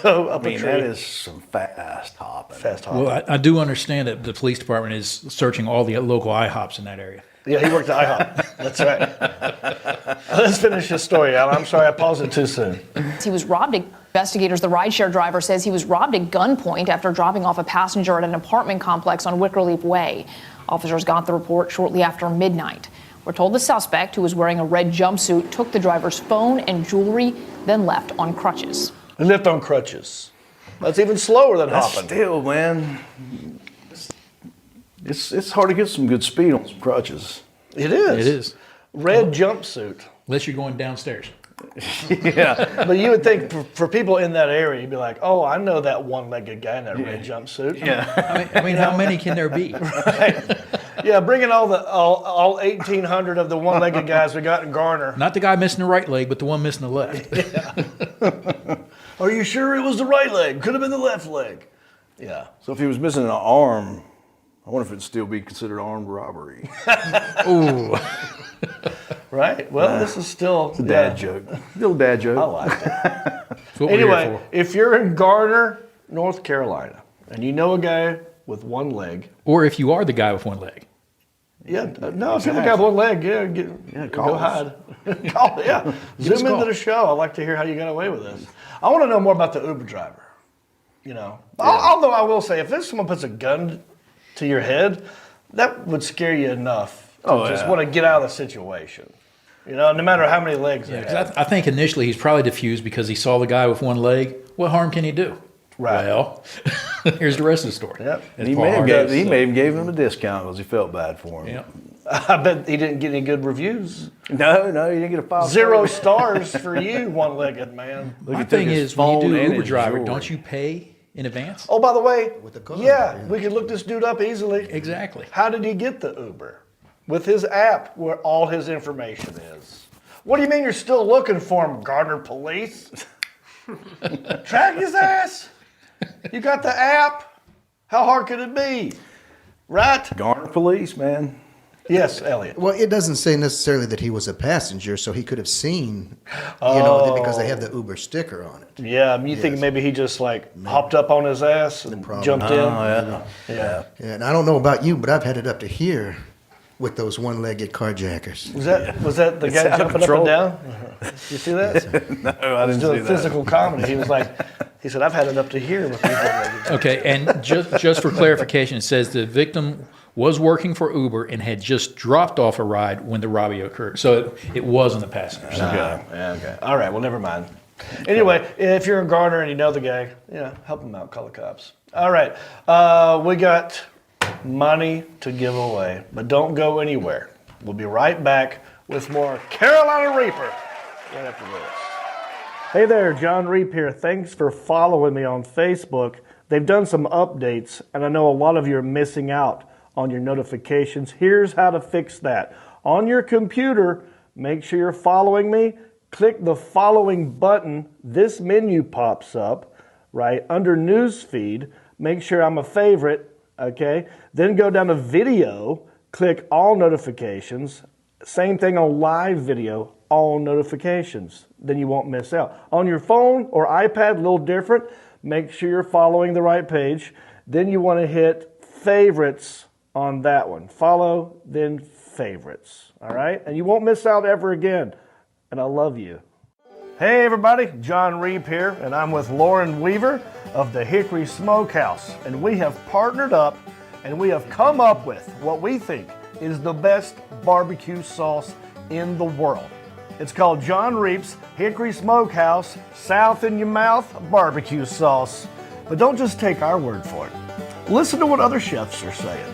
up a tree. That is some fast hopping. Fast hopping. well, I do understand that the police department is searching all the local IHOPs in that area. Yeah, he worked at IHOP. That's right. Let's finish this story, Alan. I'm sorry I paused it too soon. He was robbed. Investigators, the rideshare driver says he was robbed at gunpoint after dropping off a passenger at an apartment complex on Wickerleaf Way. Officers got the report shortly after midnight. We're told the suspect, who was wearing a red jumpsuit, took the driver's phone and jewelry, then left on crutches. He left on crutches. That's even slower than That's hopping. still, man. It's hard to get some good speed on some crutches. It is. It is, Red jumpsuit. unless you're going downstairs. But you would think for people in that area, you'd be like, oh, I know that one-legged guy in that red jumpsuit. Yeah. I mean, how many can there be? Right. Yeah, bring in all 1,800 of the one-legged guys we got in Garner. Not the guy missing the right leg, but the one missing the left. Are you sure it was the right leg? Could have been the left leg. Yeah. So if he was missing an arm, I wonder if it'd still be considered armed robbery. Ooh. Right? Well, this is still It's a dad joke. Little dad joke. I like it. That's what we're here Anyway, for. if you're in Garner, North Carolina, and you know a guy with one leg. Or if you are the guy with one leg. Yeah, no, if you're the guy with one leg, call go us. hide. Call, yeah, zoom into the show. I'd like to hear how you got away with this. I want to know more about the Uber driver. Although I will say, if someone puts a gun to your head, that would scare you enough to just want to get out of the situation. No matter how many legs they have. I think initially he's probably diffused because he saw the guy with one leg. What harm can he do? Right. Well, here's the rest of the story. Yep. And he may have gave him a discount because he felt bad for him. Yep. I bet he didn't get any good reviews. No, he didn't get a 5. 0 stars for you, one-legged man. My thing is, when you do Uber driver, don't you pay in advance? Oh, by the way, the car, we could look this dude up easily. Exactly. How did he get the Uber? With his app where all his information is. What do you mean you're still looking for him, Garner police? Track his ass. You got the app. How hard could it be? Right? Garner police, man. Yes, Elliot. Well, it doesn't say necessarily that he was a passenger, so he could have seen, because they have the Uber sticker on it. Yeah, you think maybe he just hopped up on his ass and jumped in? Yeah. And I don't know about you, but I've had it up to here with those one-legged carjackers. Was that the guy jumping up and down? You see that? No, I didn't see doing that. physical comedy. He said, I've had it up to here with these one-legged. Okay, and just for clarification, it says the victim was working for Uber and had just dropped off a ride when the robbery occurred. So it wasn't the passenger. Okay. All right, well, never mind. Anyway, if you're in Garner and you know the guy, help him out, call the cops. All right, we got money to give away, but don't go anywhere. We'll be right back with more Carolina Reaper right after this. Hey there, John Reap here. Thanks for following me on Facebook. They've done some updates, and I know a lot of you are missing out on your notifications. Here's how to fix that. On your computer, make sure you're following me. Click the following button. This menu pops up, right, under News Feed. Make sure I'm a favorite, okay? Then go down to Video, click All Notifications. Same thing on Live Video, All Notifications. Then you won't miss out. On your phone or iPad, a little different. Make sure you're following the right page. Then you want to hit Favorites on that one. Follow, then Favorites. All right? And you won't miss out ever again. And I love you. Hey everybody, John Reap here, and I'm with Lauren Weaver of the Hickory Smokehouse. And we have partnered up and we have come up with what we think is the best barbecue sauce in the world. It's called John Reap's Hickory Smokehouse South in Your Mouth Barbecue Sauce. But don't just take our word for it. Listen to what other chefs are saying.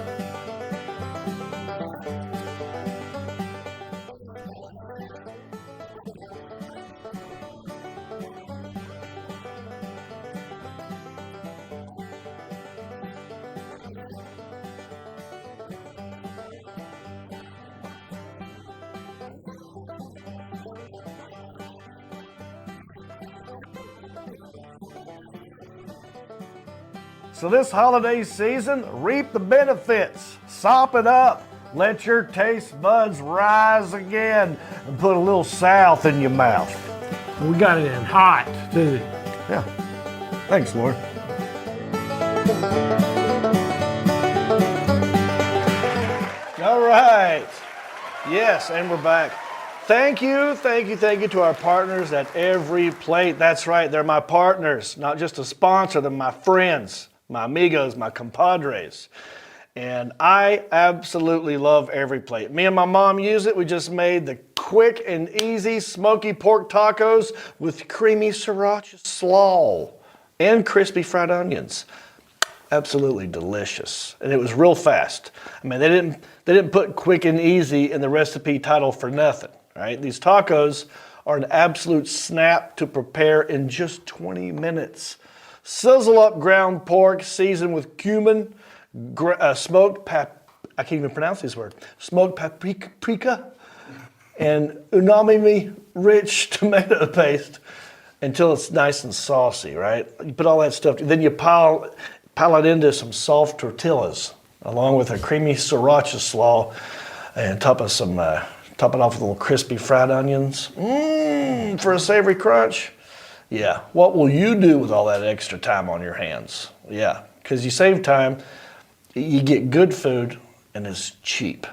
So this holiday season, reap the benefits. Sop it up. Let your taste buds rise again and put a little South in your mouth. We got it in hot, too. Yeah. Thanks, Lauren. All right. Yes, and we're back. Thank you to our partners at Every Plate. That's right, they're my partners, not just a sponsor, they're my friends, my amigos, my compadres. And I absolutely love Every Plate. Me and my mom use it. We just made the quick and easy smoky pork tacos with creamy sriracha slaw and crispy fried onions. Absolutely delicious. And it was real fast. I mean, they didn't put quick and easy in the recipe title for nothing, right? These tacos are an absolute snap to prepare in just 20 minutes. Sizzle up ground pork seasoned with cumin, smoked I can't even pronounce this word, smoked paprika, and umami-rich tomato paste until it's nice and saucy, right? You put all that stuff, then you pile it into some soft tortillas, along with a creamy sriracha slaw, and top it off with a little crispy fried onions. For a savory crunch. Yeah, what will you do with all that extra time on your hands? Yeah, because you save time You get good food, and it's cheap.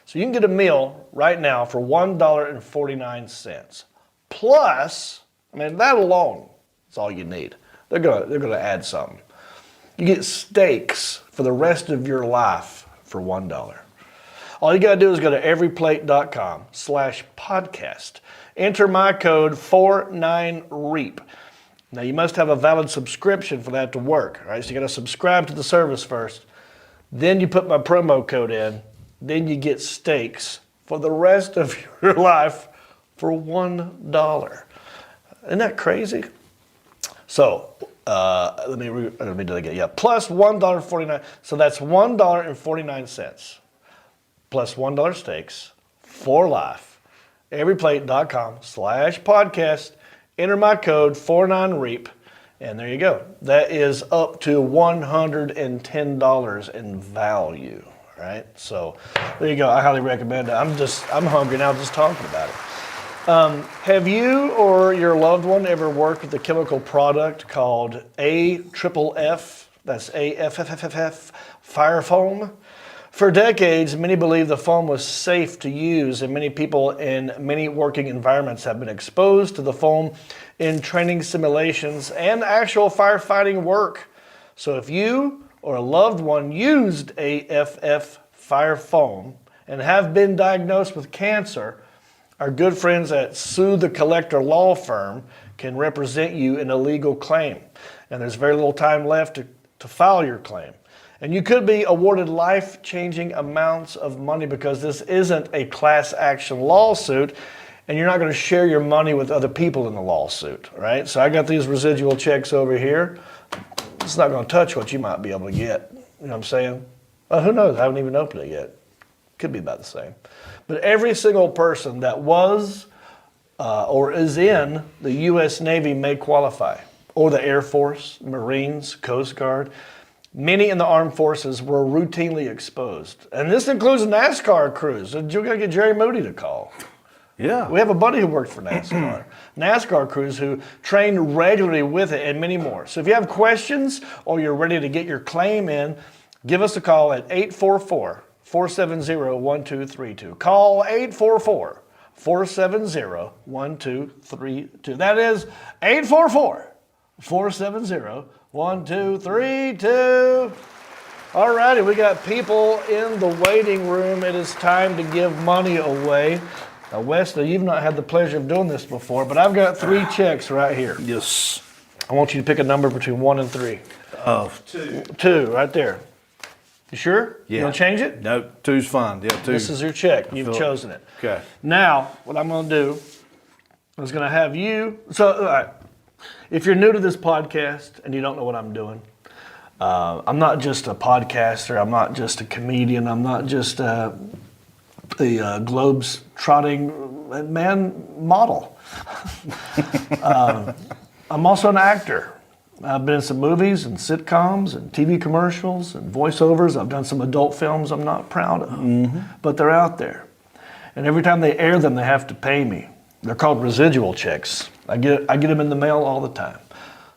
So you can get a meal right now for $1.49. Plus, I mean, that alone is all you need. They're gonna add something. You get steaks for the rest of your life for $1. All you gotta do is go to everyplate.com/podcast. Enter my code 49REAP. Now you must have a valid subscription for that to work, all right? So you gotta subscribe to the service first. Then you put my promo code in. Then you get steaks for the rest of your life for $1. Isn't that crazy? So let me do that again. Yeah, plus $1.49. So that's $1.49 plus $1 steaks for life. Everyplate.com/podcast. Enter my code 49REAP, and there you go. That is up to $110 in value, right? So there you go. I highly recommend it. I'm hungry now just talking about it. Have you or your loved one ever worked with a chemical product called AFFF? That's AFFF, fire foam. For decades, many believed the foam was safe to use, and many people in many working environments have been exposed to the foam in training simulations and actual firefighting work. So if you or a loved one used AFFF fire foam and have been diagnosed with cancer, our good friends at Sue the Collector Law Firm can represent you in a legal claim. And there's very little time left to file your claim. And you could be awarded life-changing amounts of money because this isn't a class action lawsuit, and you're not going to share your money with other people in the lawsuit, right? So I got these residual checks over here. It's not going to touch what you might be able to get. You know what I'm saying? Well, who knows? I haven't even opened it yet. Could be about the same. But every single person that was or is in the U.S. Navy may qualify, or the Air Force, Marines, Coast Guard. Many in the armed forces were routinely exposed. And this includes NASCAR crews. You're going to get Jerry Moody to call. Yeah. We have a buddy who worked for NASCAR. NASCAR crews who train regularly with it, and many more. So if you have questions or you're ready to get your claim in, give us a call at 844-470-1232. Call 844-470-1232. That is 844-470-1232. All righty, we got people in the waiting room. It is time to give money away. Now, Wesley, you've not had the pleasure of doing this before, but I've got 3 checks right here. Yes. I want you to pick a number between 1 and 3. 2. 2, right there. You sure? Yeah. You want to change it? No, 2's fine. Yeah, 2. This is your check. You've chosen it. Okay. Now, what I'm going to do is going to have you. So, all right. If you're new to this podcast and you don't know what I'm doing, I'm not just a podcaster. I'm not just a comedian. I'm not just a globe-trotting man model. I'm also an actor. I've been in some movies and sitcoms and TV commercials and voiceovers. I've done some adult films I'm not proud of, but they're out there. And every time they air them, they have to pay me. They're called residual checks. I get them in the mail all the time.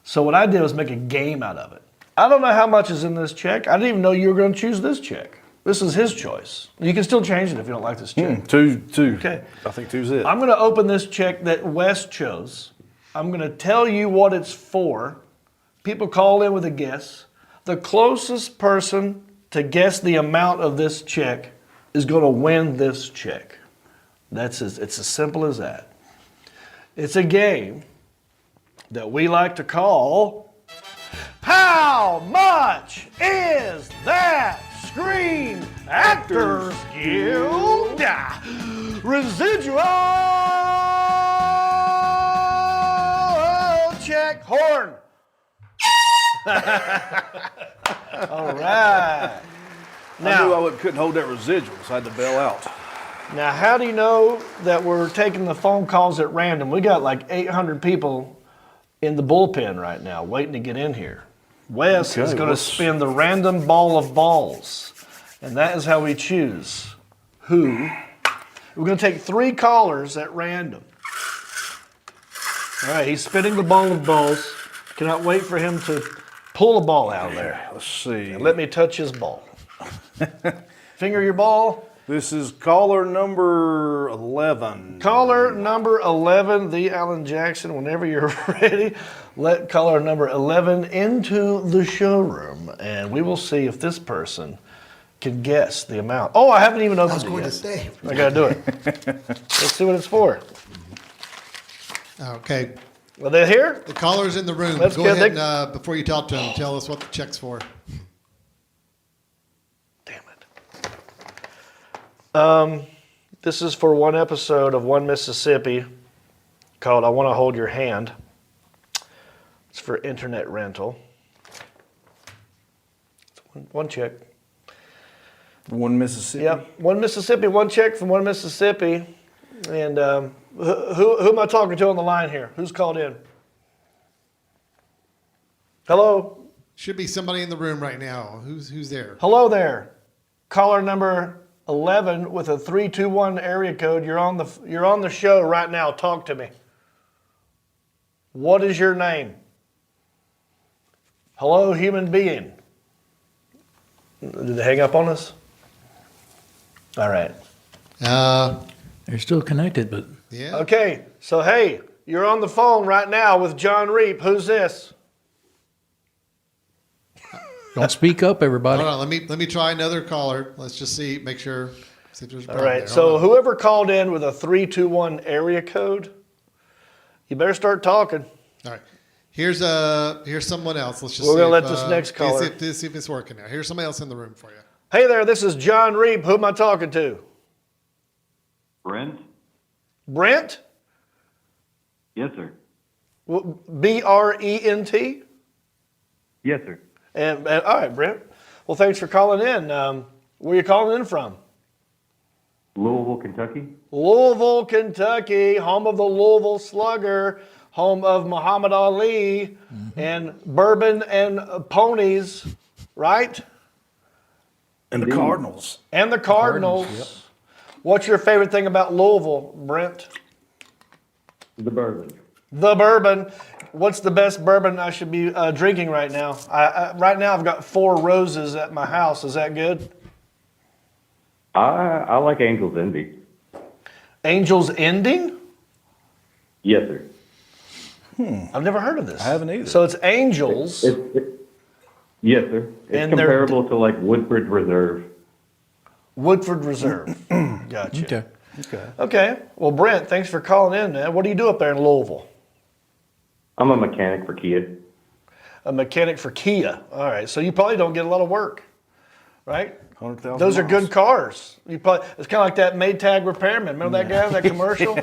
So what I did was make a game out of it. I don't know how much is in this check. I didn't even know you were going to choose this check. This is his choice. You can still change it if you don't like this check. 2. Okay. I think 2's it. I'm going to open this check that Wes chose. I'm going to tell you what it's for. People call in with a guess. The closest person to guess the amount of this check is going to win this check. It's as simple as that. It's a game that we like to call How Much Is That Screen Actors Guild Residual Check Horn. All right. I knew I couldn't hold that residual, so I had to bail out. Now, how do you know that we're taking the phone calls at random? We got like 800 people in the bullpen right now waiting to get in here. Wes is going to spin the random ball of balls, and that is how we choose who. We're going to take 3 callers at random. All right, he's spinning the ball of balls. Cannot wait for him to Pull the ball out of there. Let's see. And let me touch his ball. Finger your ball. This is caller number 11. Caller number 11, the Alan Jackson. Whenever you're ready, let caller number 11 into the showroom, and we will see if this person can guess the amount. Oh, I haven't even I opened was it going yet. to say. I gotta do it. Let's see what it's for. Okay. Are they here? The caller's in the room. Let's Go get ahead the- and, before you talk to him, tell us what the check's for. Damn it. This is for one episode of One Mississippi called I Want to Hold Your Hand. It's for internet rental. It's one check. One Mississippi. Yep, One Mississippi, one check from One Mississippi. And who am I talking to on the line here? Who's called in? Hello? Should be somebody in the room right now. Who's there? Hello there. Caller number 11 with a 321 area code. You're on the show right now. Talk to me. What is your name? Hello, human being. Did they hang up on us? All right. They're still connected, but Yeah. Okay, so hey, you're on the phone right now with John Reap. Who's this? don't speak up, everybody. Hold on. Let me try another caller. Let's just see. Make sure. See if there's a All problem right, there. so Hold on. whoever called in with a 321 area code, you better start talking. All right. Here's someone else. Let's just. We're see gonna if, let this next caller- See if it's working now. Here's somebody else in the room for you. Hey there, this is John Reap. Who am I talking to? Brent? Brent? Yes, sir. B-R-E-N-T? Yes, sir. And all right, Brent. Well, thanks for calling in. Where are you calling in from? Louisville, Kentucky? Louisville, Kentucky, home of the Louisville Slugger, home of Muhammad Ali, and bourbon and ponies, right? And the Cardinals. And the Cardinals. What's your favorite thing about Louisville, Brent? The bourbon. The bourbon. What's the best bourbon I should be drinking right now? Right now I've got 4 Roses at my house. Is that good? I like Angel's Envy. Angel's Ending? Yes, sir. I've never heard of this. I haven't either. So it's Angels. Yes, sir. It's And they're- comparable to like Woodford Reserve. Woodford Reserve. Gotcha. Okay. Okay. Well, Brent, thanks for calling in, man. What do you do up there in Louisville? I'm a mechanic for Kia. A mechanic for Kia. All right. So you probably don't get a lot of work, right? 100,000 Those are miles. good cars. It's kind of like that Maytag repairman. Remember that guy in that commercial?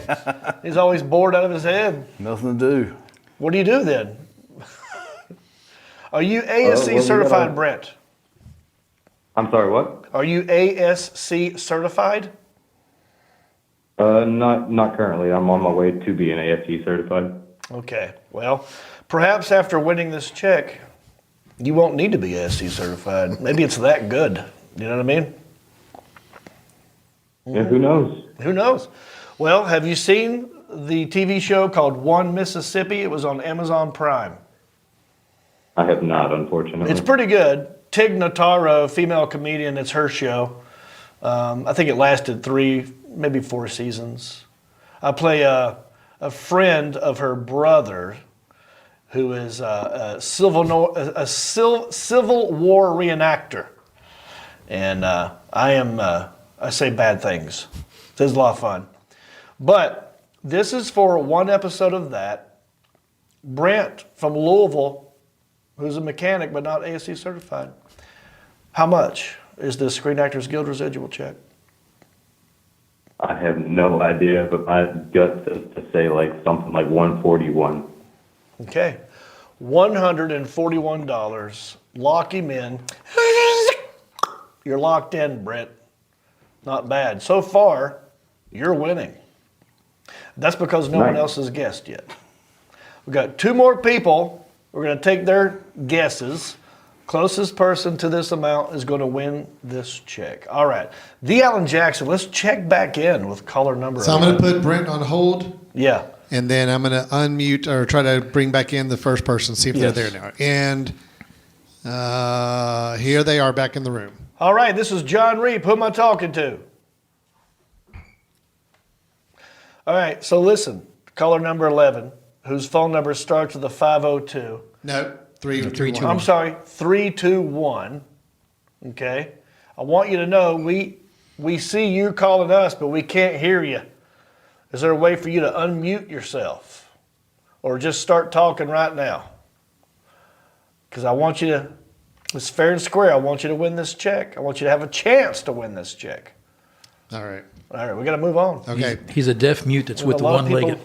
He's always bored out of his head. Nothing to do. What do you do then? Are you ASC well, we certified, gotta- Brent? I'm sorry, what? Are you ASC certified? Not currently. I'm on my way to being ASC certified. Okay. Well, perhaps after winning this check, you won't need to be ASC certified. Maybe it's that good. You know what I mean? Yeah, who knows? Who knows? Well, have you seen the TV show called One Mississippi? It was on Amazon Prime. I have not, unfortunately. It's pretty good. Tig Notaro, female comedian, it's her show. I think it lasted 3, maybe 4 seasons. I play a friend of her brother who is a Civil War reenactor. And I say bad things. This is a lot of fun. But this is for one episode of that. Brent from Louisville, who's a mechanic but not ASC certified. How much is the Screen Actors Guild residual check? I have no idea, but my gut says to say like something like 141. Okay. $141. Lock him in. You're locked in, Brent. Not bad. So far, you're winning. That's because no one Nice. else has guessed yet. We've got 2 more people. We're going to take their guesses. Closest person to this amount is going to win this check. All right. The Alan Jackson, let's check back in with caller number So I'm going 11. to put Brent on hold, Yeah. and then I'm going to unmute or try to bring back in the first person, see if Yes. they're there now. And Here they are back in the room. All right, this is John Reap. Who am I talking to? All right, so listen, caller number 11, whose phone number starts with a 502. No, 321. I'm sorry, 321. Okay? I want you to know we see you calling us, but we can't hear you. Is there a way for you to unmute yourself? Or just start talking right now? Because I want you to, it's fair and square. I want you to win this check. I want you to have a chance to win this check. All right. All right, we got to move on. Okay. He's a deaf mute that's with the one-legged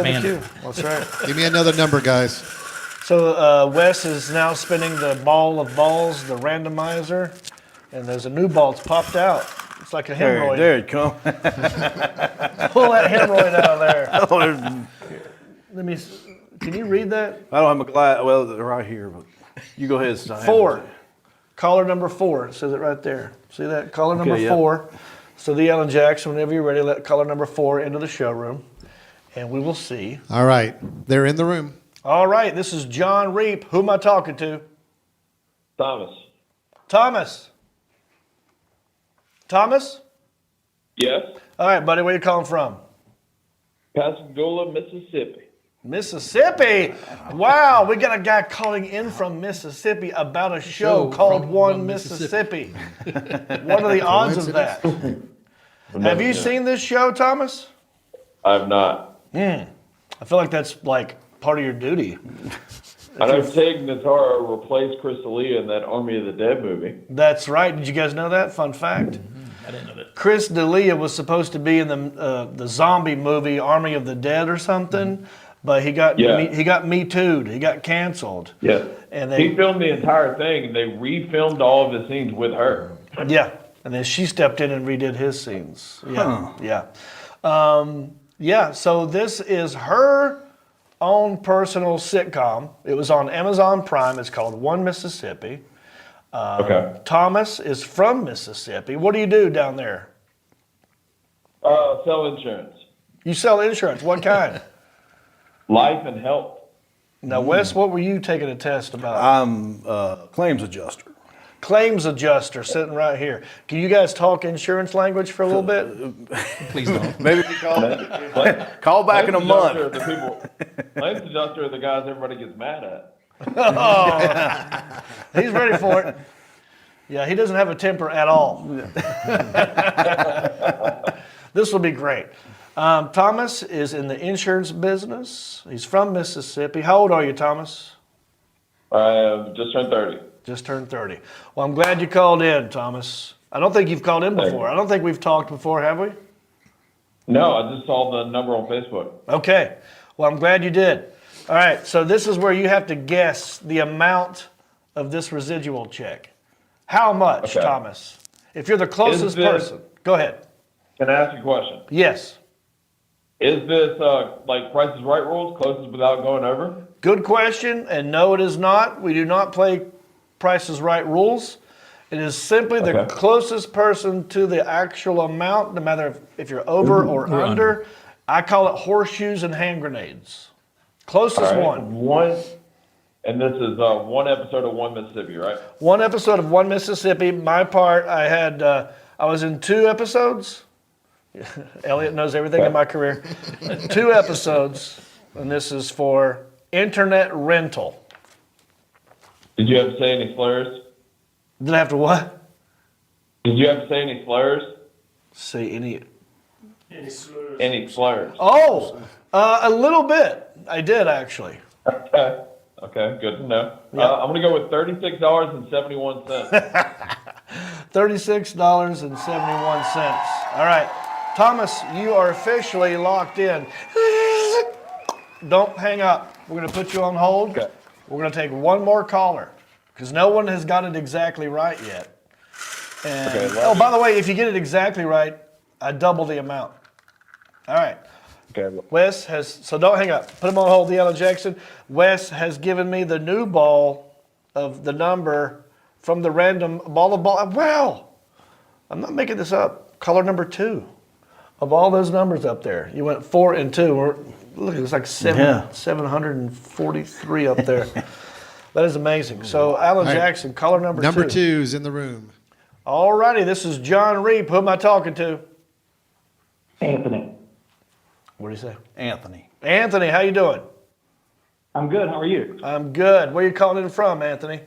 man. That's right. Give me another number, guys. So Wes is now spinning the ball of balls, the randomizer, and there's a new ball that's popped out. It's like a hemorrhoid. There it come. Pull that hemorrhoid out of there. Let me. Can you read that? I don't have my glass. Well, they're right here, but you go ahead. 4. Caller number 4. It says it right there. See that? Caller number 4. So the Alan Jackson, whenever you're ready, let caller number 4 into the showroom, and we will see. All right. They're in the room. All right. This is John Reap. Who am I talking to? Thomas. Thomas. Thomas? Yes. All right, buddy. Where you calling from? Pascagoula, Mississippi. Mississippi. Wow, we got a guy calling in from Mississippi about a show called One Mississippi. What are the odds of that? Have you seen this show, Thomas? I have not. I feel like that's like part of your duty. I know Tig Notaro replaced Chris D'Elia in that Army of the Dead movie. That's right. Did you guys know that? Fun fact. I didn't know that. Chris D'Elia was supposed to be in the zombie movie Army of the Dead or something, but he got Me Too'd. He got canceled. Yeah. And He filmed the entire thing, and they refilmed all of his scenes with her. Yeah, and then she stepped in and redid his scenes. Yeah. So this is her own personal sitcom. It was on Amazon Prime. It's called One Mississippi. Okay. Thomas is from Mississippi. What do you do down there? Sell insurance. You sell insurance. What kind? Life and health. Now, Wes, what were you taking a test about? I'm a claims adjuster. Claims adjuster sitting right here. Can you guys talk insurance language for a little bit? Please don't. Maybe call back in a month. Claims adjuster are the guys everybody gets mad at. Oh, he's ready for it. Yeah, he doesn't have a temper at all. This will be great. Thomas is in the insurance business. He's from Mississippi. How old are you, Thomas? I have just turned 30. Just turned 30. Well, I'm glad you called in, Thomas. I don't think you've called in before. I don't think we've talked before, have we? No, I just saw the number on Facebook. Okay. Well, I'm glad you did. All right. So this is where you have to guess the amount of this residual check. How much, Thomas? If you're the closest person. Go ahead. Can I ask you a question? Yes. Is this like Price is Right rules, closest without going over? Good question, and no, it is not. We do not play Price is Right rules. It is simply the closest person to the actual amount, no matter if you're over or under. I call it horseshoes and hand grenades. Closest one. And this is one episode of One Mississippi, right? One episode of One Mississippi. My part, I was in 2 episodes. Elliot knows everything in my career. 2 episodes, and this is for internet rental. Did you have to say any slurs? Did I have to what? Did you have to say any slurs? Say any slurs? Any slurs? Oh, a little bit. I did actually. Okay, good to know. I'm going to go with $36.71. $36.71. All right. Thomas, you are officially locked in. Don't hang up. We're going to put you on hold. Okay. We're going to take one more caller because no one has got it exactly right yet. And, by the way, if you get it exactly right, I double the amount. All right. Okay. Wes has, so don't hang up. Put him on hold, Deanna Jackson. Wes has given me the new ball of the number from the random ball of ball. Wow. I'm not making this up. Caller number 2. Of all those numbers up there, you went 4 and 2. Look, it's like 743 up there. That is amazing. So, Alan All right. Jackson, caller number two. Number 2's in the room. All righty, this is John Reap. Who am I talking to? Anthony. What do you say? Anthony. Anthony, how you doing? I'm good. How are you? I'm good. Where you calling in from, Anthony?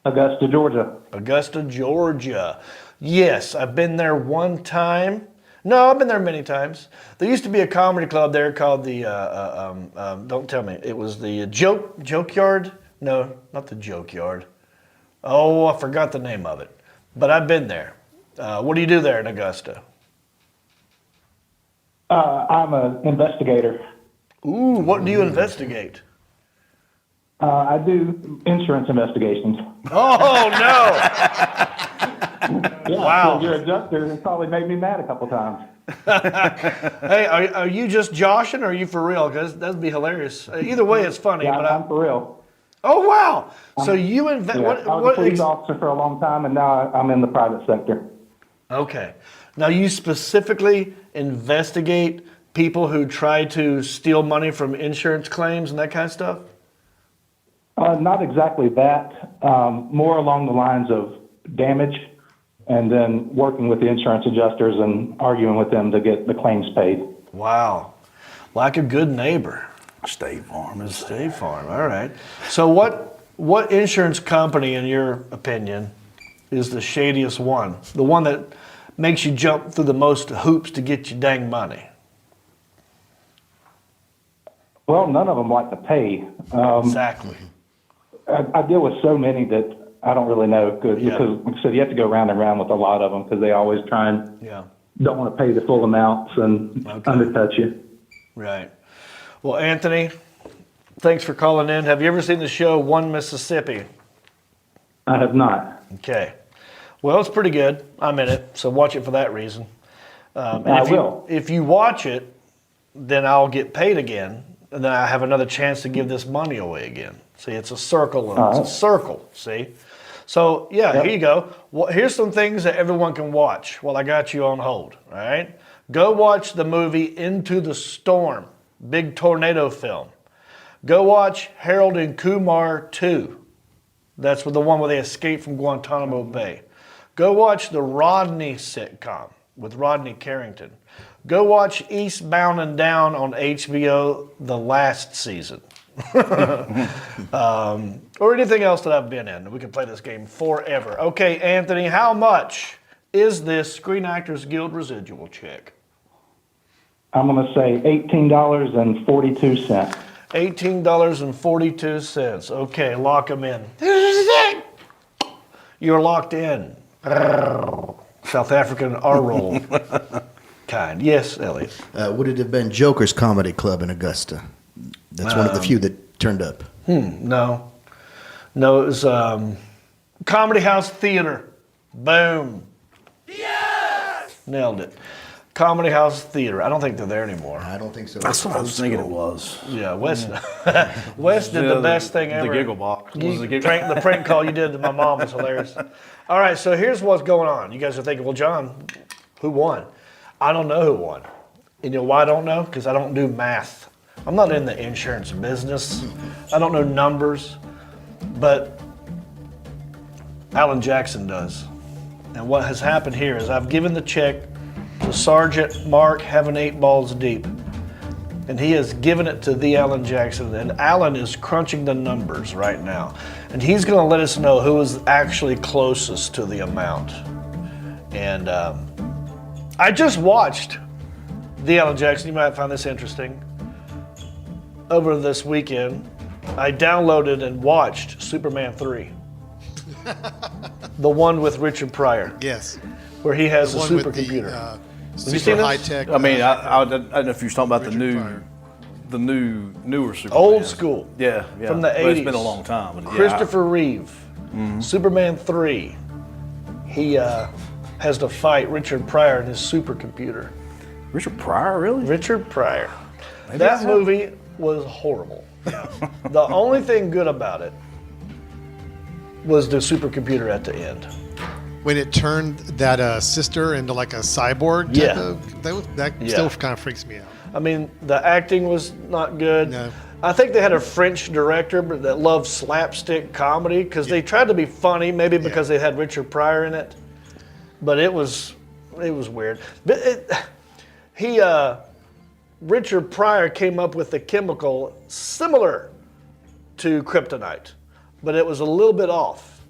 Augusta, Georgia. Augusta, Georgia. Yes, I've been there one time. No, I've been there many times. There used to be a comedy club there called the, don't tell me, it was the Joke Yard? No, not the Joke Yard. Oh, I forgot the name of it. But I've been there. What do you do there in Augusta? I'm an investigator. Ooh, what do you investigate? I do insurance investigations. Oh, no. Yeah, Wow. So your adjuster has probably made me mad a couple times. Hey, are you just joshing or are you for real? Because that'd be hilarious. Either way, it's funny. Yeah, but I'm for real. Oh, wow. So you invest. Yeah, I was a police officer for a long time, and now I'm in the private sector. Okay. Now you specifically investigate people who try to steal money from insurance claims and that kind of stuff? Not exactly that. More along the lines of damage, and then working with the insurance adjusters and arguing with them to get the claims paid. Wow. Like a good neighbor. State Farm is State Farm. All right. So what insurance company, in your opinion, is the shadiest one? The one that makes you jump through the most hoops to get your dang money? Well, none of them like to pay. Exactly. I deal with so many that I don't really know because, like I said, you have to go round and round with a lot of them because they always try and don't want to pay the full amounts and undercut you. Right. Well, Anthony, thanks for calling in. Have you ever seen the show One Mississippi? I have not. Okay. Well, it's pretty good. I'm in it, so watch it for that reason. I will. If you watch it, then I'll get paid again, and then I have another chance to give this money away again. See, it's a circle. It's a circle, see? So, here you go. Well, here's some things that everyone can watch while I got you on hold, all right? Go watch the movie Into the Storm, big tornado film. Go watch Harold and Kumar 2. That's the one where they escape from Guantanamo Bay. Go watch the Rodney sitcom with Rodney Carrington. Go watch Eastbound and Down on HBO, the last season. Or anything else that I've been in. We can play this game forever. Okay, Anthony, how much is this Screen Actors Guild residual check? I'm going to say $18.42. $18.42. Okay, lock them in. You're locked in. South African R-roll kind. Yes, Elliot. Would it have been Joker's Comedy Club in Augusta? That's one of the few that turned up. No. No, it was Comedy House Theater. Boom. Yes! Nailed it. Comedy House Theater. I don't think they're there anymore. I don't think so. That's what I was thinking it was. Yeah, Wes did the best thing ever. The giggle box. The prank call you did to my mom was hilarious. All right, so here's what's going on. You guys are thinking, well, John, who won? I don't know who won. And you know why I don't know? Because I don't do math. I'm not in the insurance business. I don't know numbers. But Alan Jackson does. And what has happened here is I've given the check to Sergeant Mark Heaven 8 Balls Deep. And he has given it to the Alan Jackson. And Alan is crunching the numbers right now. And he's going to let us know who is actually closest to the amount. And I just watched the Alan Jackson. You might find this interesting. Over this weekend, I downloaded and watched Superman 3. The one with Richard Pryor. Yes. Where he has The a one with supercomputer. the Have you seen super this? high tech. I mean, I don't know if you're talking about Richard Pryor. the newer Superman. Old school. Yeah. From the 80s. But it's been a long time. But Christopher Reeve. Superman 3. He has to fight Richard Pryor and his supercomputer. Richard Pryor, really? Richard Pryor. That movie was horrible. The only thing good about it was the supercomputer at the end. When it turned that sister into like a cyborg type of, that still kind of freaks me out. I mean, the acting was not good. No. I think they had a French director that loved slapstick comedy because they tried to be funny, maybe because they had Richard Pryor in it. But it was weird. But Richard Pryor came up with a chemical similar to kryptonite, but it was a little bit off.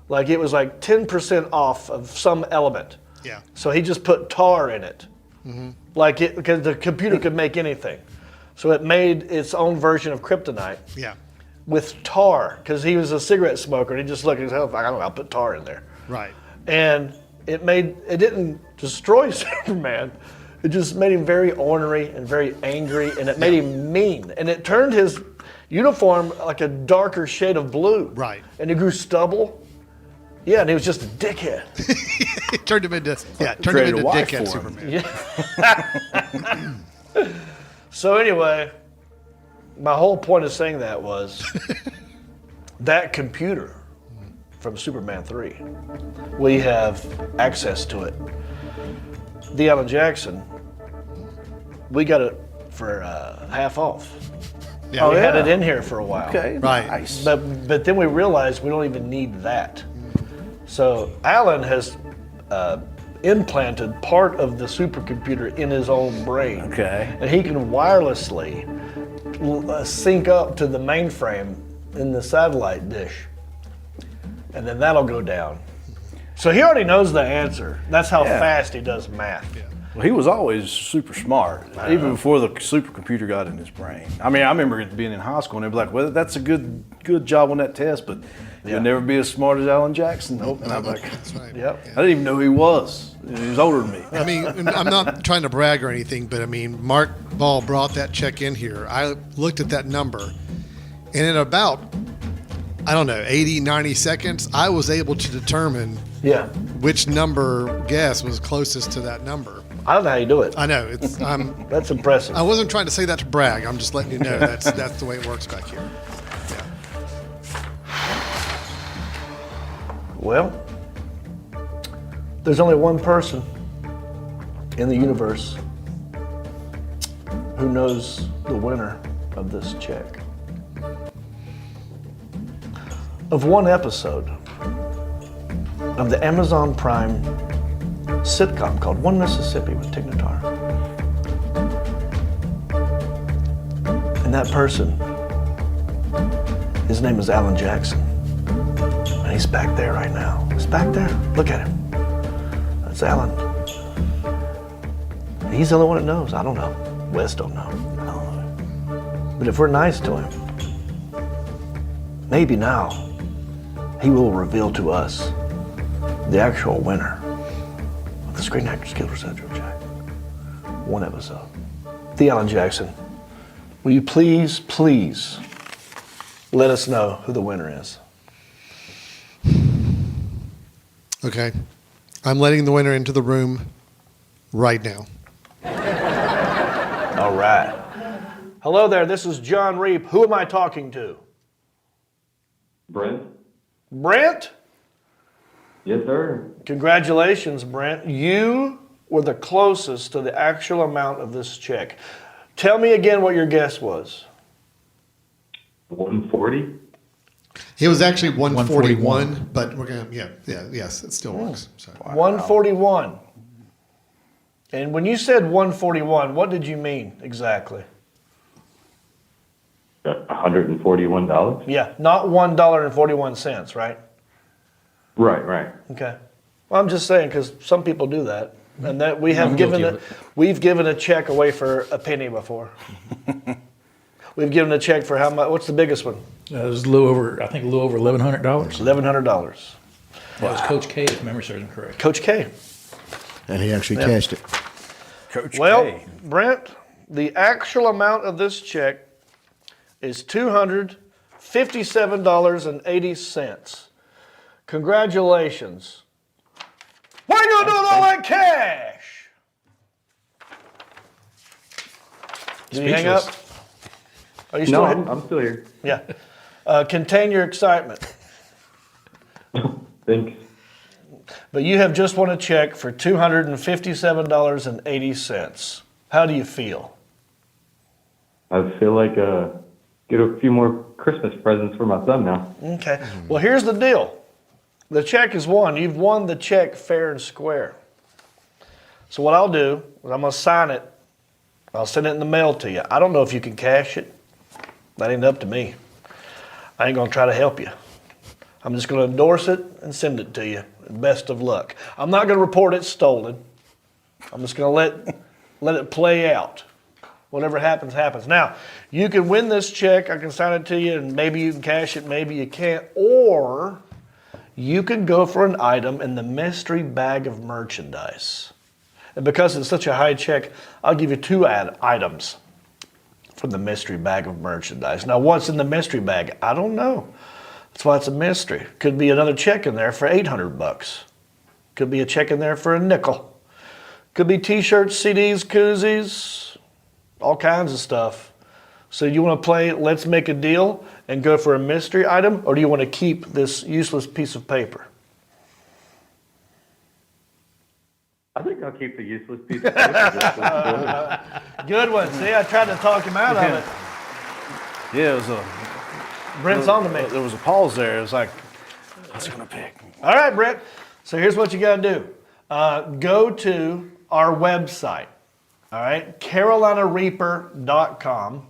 Like it was like 10% off of some element. Yeah. So he just put tar in it. Like it, because the computer could make anything. So it made its own version of kryptonite. Yeah. With tar, because he was a cigarette smoker, and he just looked at himself, I don't know, I'll put tar in there. Right. And it didn't destroy Superman. It just made him very ornery and very angry, and it made him mean. And it turned his uniform like a darker shade of blue. Right. And he grew stubble. Yeah, and he was just a dickhead. It turned him into Created a wife dickhead for him. Superman. Yeah. So anyway, my whole point of saying that was that computer from Superman 3, we have access to it. The Alan Jackson, we got it for half off. Yeah. We had it in here for a while. Okay, Right. nice. But then we realized we don't even need that. So Alan has implanted part of the supercomputer in his own brain. Okay. And he can wirelessly sync up to the mainframe in the satellite dish. And then that'll go down. So he already knows the answer. That's how fast he does math. Well, he was always super smart, even before the supercomputer got in his brain. I mean, I remember being in high school and they'd be like, well, that's a good job on that test, but you'll never be as smart as Alan Jackson. Nope. And I'm like, That's right. Yep. I didn't even know who he was. He was older than me. I mean, and I'm not trying to brag or anything, but I mean, Mark Ball brought that check in here. I looked at that number, and in about, 80, 90 seconds, I was able to determine Yeah. which number guess was closest to that number. I don't know how you do it. I know it's. That's impressive. I wasn't trying to say that to brag. I'm just letting you know that's the way it works back here. Well, there's only one person in the universe who knows the winner of this check. Of one episode of the Amazon Prime sitcom called One Mississippi with Tig Notaro. And that person, his name is Alan Jackson. And he's back there right now. He's back there. Look at him. That's Alan. He's the only one that knows. I don't know. Wes don't know. I don't know. But if we're nice to him, maybe now he will reveal to us the actual winner of the Screen Actors Guild Residual check. One episode. The Alan Jackson. Will you please let us know who the winner is? Okay, I'm letting the winner into the room right now. All right. Hello there, this is John Reap. Who am I talking to? Brent? Brent? Yes, sir. Congratulations, Brent. You were the closest to the actual amount of this check. Tell me again what your guess was. 140? It was actually 141, but we're gonna yes, it still works. So. 141. And when you said 141, what did you mean exactly? $141? Yeah, not $1.41, right? Right. Okay. Well, I'm just saying because some people do that, and that we've given a check away for a penny before. We've given a check for how much? What's the biggest one? It was a little over $1,100. $1,100. That was Coach K, if memory serves him correct. Coach K. And he actually cashed it. Coach Well, K. Brent, the actual amount of this check is $257.80. Congratulations. What are you gonna do with all that cash? Did you hang up? Are you still No, hitting? I'm still here. Yeah. Contain your excitement. Thanks. But you have just won a check for $257.80. How do you feel? I feel like get a few more Christmas presents for my son now. Okay. Well, here's the deal. The check is won. You've won the check fair and square. So what I'll do is I'm going to sign it. I'll send it in the mail to you. I don't know if you can cash it. That ain't up to me. I ain't going to try to help you. I'm just going to endorse it and send it to you. Best of luck. I'm not going to report it stolen. I'm just going to let it play out. Whatever happens, happens. Now, you can win this check. I can sign it to you, and maybe you can cash it, maybe you can't. Or you can go for an item in the mystery bag of merchandise. And because it's such a high check, I'll give you 2 items from the mystery bag of merchandise. Now, what's in the mystery bag? I don't know. That's why it's a mystery. Could be another check in there for $800. Could be a check in there for a nickel. Could be t-shirts, CDs, koozies, all kinds of stuff. So you want to play Let's Make a Deal and go for a mystery item, or do you want to keep this useless piece of paper? I think I'll keep the useless piece of paper. Good one. See, I tried to talk him out of it. Yeah, it was a. Brent's on to me. There was a pause there. It was like, what's he gonna pick? All right, Brent. So here's what you got to do. Go to our website. All right, carolinareaper.com.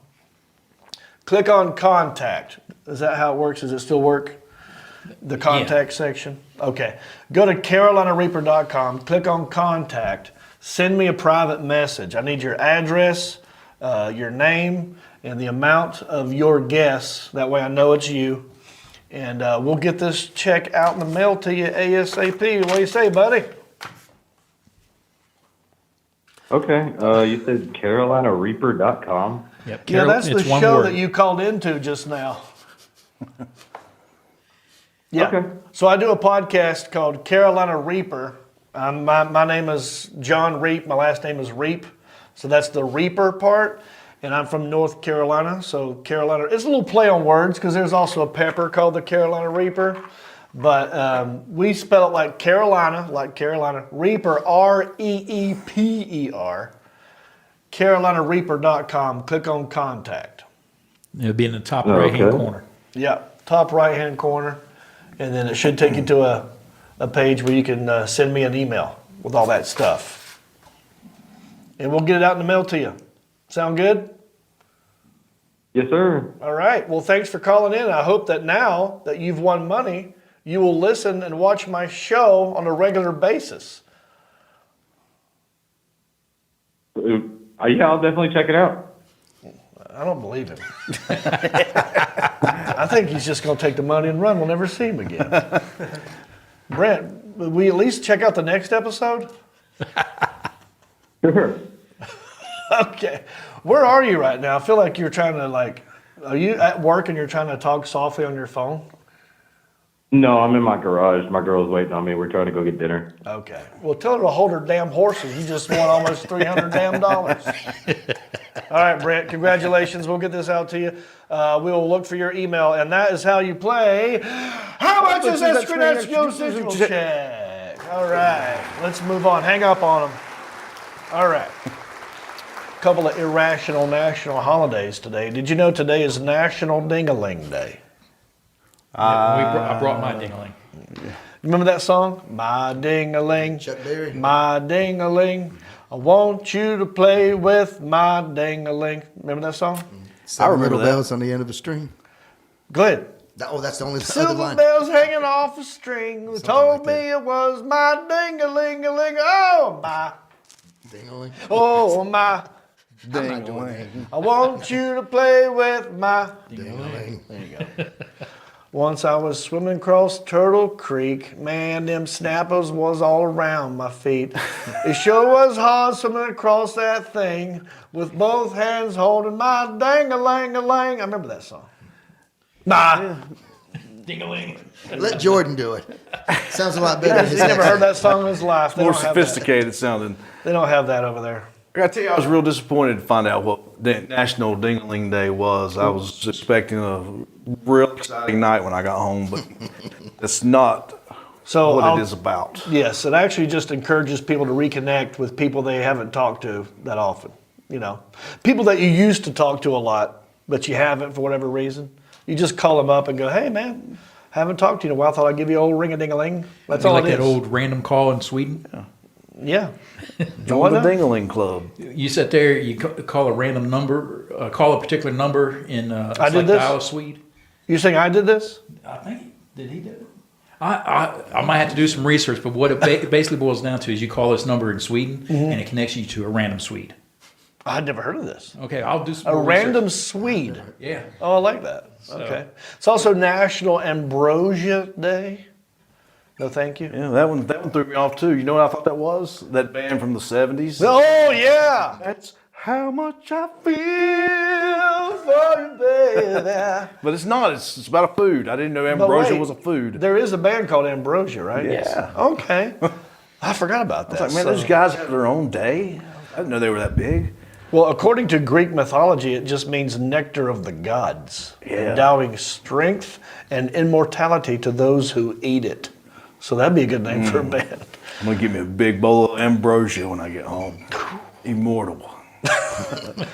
Click on contact. Is that how it works? Does it still work? The contact section? Okay. Go to carolinareaper.com, click on contact, send me a private message. I need your address, your name, and the amount of your guess. That way I know it's you. And we'll get this check out in the mail to you ASAP. What do you say, buddy? Okay. You said carolinareaper.com? Yep. Yeah, that's the show that you called into just now. Yeah. Okay. So I do a podcast called Carolina Reaper. My name is John Reap. My last name is Reap. So that's the Reaper part. And I'm from North Carolina. So Carolina, it's a little play on words because there's also a pepper called the Carolina Reaper. But we spell it like Carolina, Reaper, R-E-E-P-E-R. CarolinaReaper.com. Click on contact. It'll be in the top right-hand corner. Yeah, top right-hand corner. And then it should take you to a page where you can send me an email with all that stuff. And we'll get it out in the mail to you. Sound good? Yes, sir. All right. Well, thanks for calling in. I hope that now that you've won money, you will listen and watch my show on a regular basis. Yeah, I'll definitely check it out. I don't believe him. I think he's just going to take the money and run. We'll never see him again. Brent, will we at least check out the next episode? Sure. Okay. Where are you right now? I feel like you're trying to are you at work and you're trying to talk softly on your phone? No, I'm in my garage. My girl's waiting on me. We're trying to go get dinner. Okay. Well, tell her to hold her damn horses. You just won almost $300 damn dollars. All right, Brent, congratulations. We'll get this out to you. We will look for your email, and that is how you play. How much is that residual check? All right, let's move on. Hang up on them. All right. A couple of irrational national holidays today. Did you know today is National Ding-a-Ling Day? I brought my ding-a-ling. Remember that song? My ding-a-ling, Chuck Berry. my ding-a-ling. I want you to play with my ding-a-ling. Remember that song? Seven little bells on the end of a string. Go ahead. Oh, that's the only other Silver line. bells hanging off a string. Who told me it was my ding-a-ling-a-ling. Oh, my. Ding-a-ling. Oh, my. Ding-a-ling. I want you to play with my Ding-a-ling. There you go. Once I was swimming across Turtle Creek. Man, them snappers was all around my feet. It sure was hard swimming across that thing with both hands holding my ding-a-ling-a-ling. I remember that song. Nah. Ding-a-ling. Let Jordan do it. Sounds a lot better. He's never heard that song in his life. They More don't have that. sophisticated sounding. They don't have that over there. I gotta tell you, I was real disappointed to find out what National Ding-a-Ling Day was. I was expecting a real exciting night when I got home, but it's not what it is about. Yes, it actually just encourages people to reconnect with people they haven't talked to that often. You know, people that you used to talk to a lot, but you haven't for whatever reason? You just call them up and go, hey, man, haven't talked to you in a while. Thought I'd give you an old ring-a-ding-a-ling. That's all like it is. that old random call in Sweden. Yeah. Join the Ding-a-ling Club. You sit there, you call a random number, call a particular number in I did this? dial Swede. You saying I did this? I think, did he do it? I might have to do some research, but what it basically boils down to is you call this number in Sweden, and it connects you to a random Swede. I'd never heard of this. Okay, I'll do some A more random research. Swede. Yeah. Oh, I like that. Okay. It's also National Ambrosia Day. No, thank you. Yeah, that one threw me off too. You know what I thought that was? That band from the 70s. Oh, yeah. That's how much I feel for you, baby. But it's not. It's about a food. I didn't know ambrosia wait, was a food. There is a band called Ambrosia, right? Yeah. Okay. I forgot about that. I was like, man, those guys have their own day. I didn't know they were that big. Well, according to Greek mythology, it just means nectar of the gods, endowing strength and immortality to those who eat it. So that'd be a good name for a band. I'm going to give me a big bowl of ambrosia when I get home. Immortal.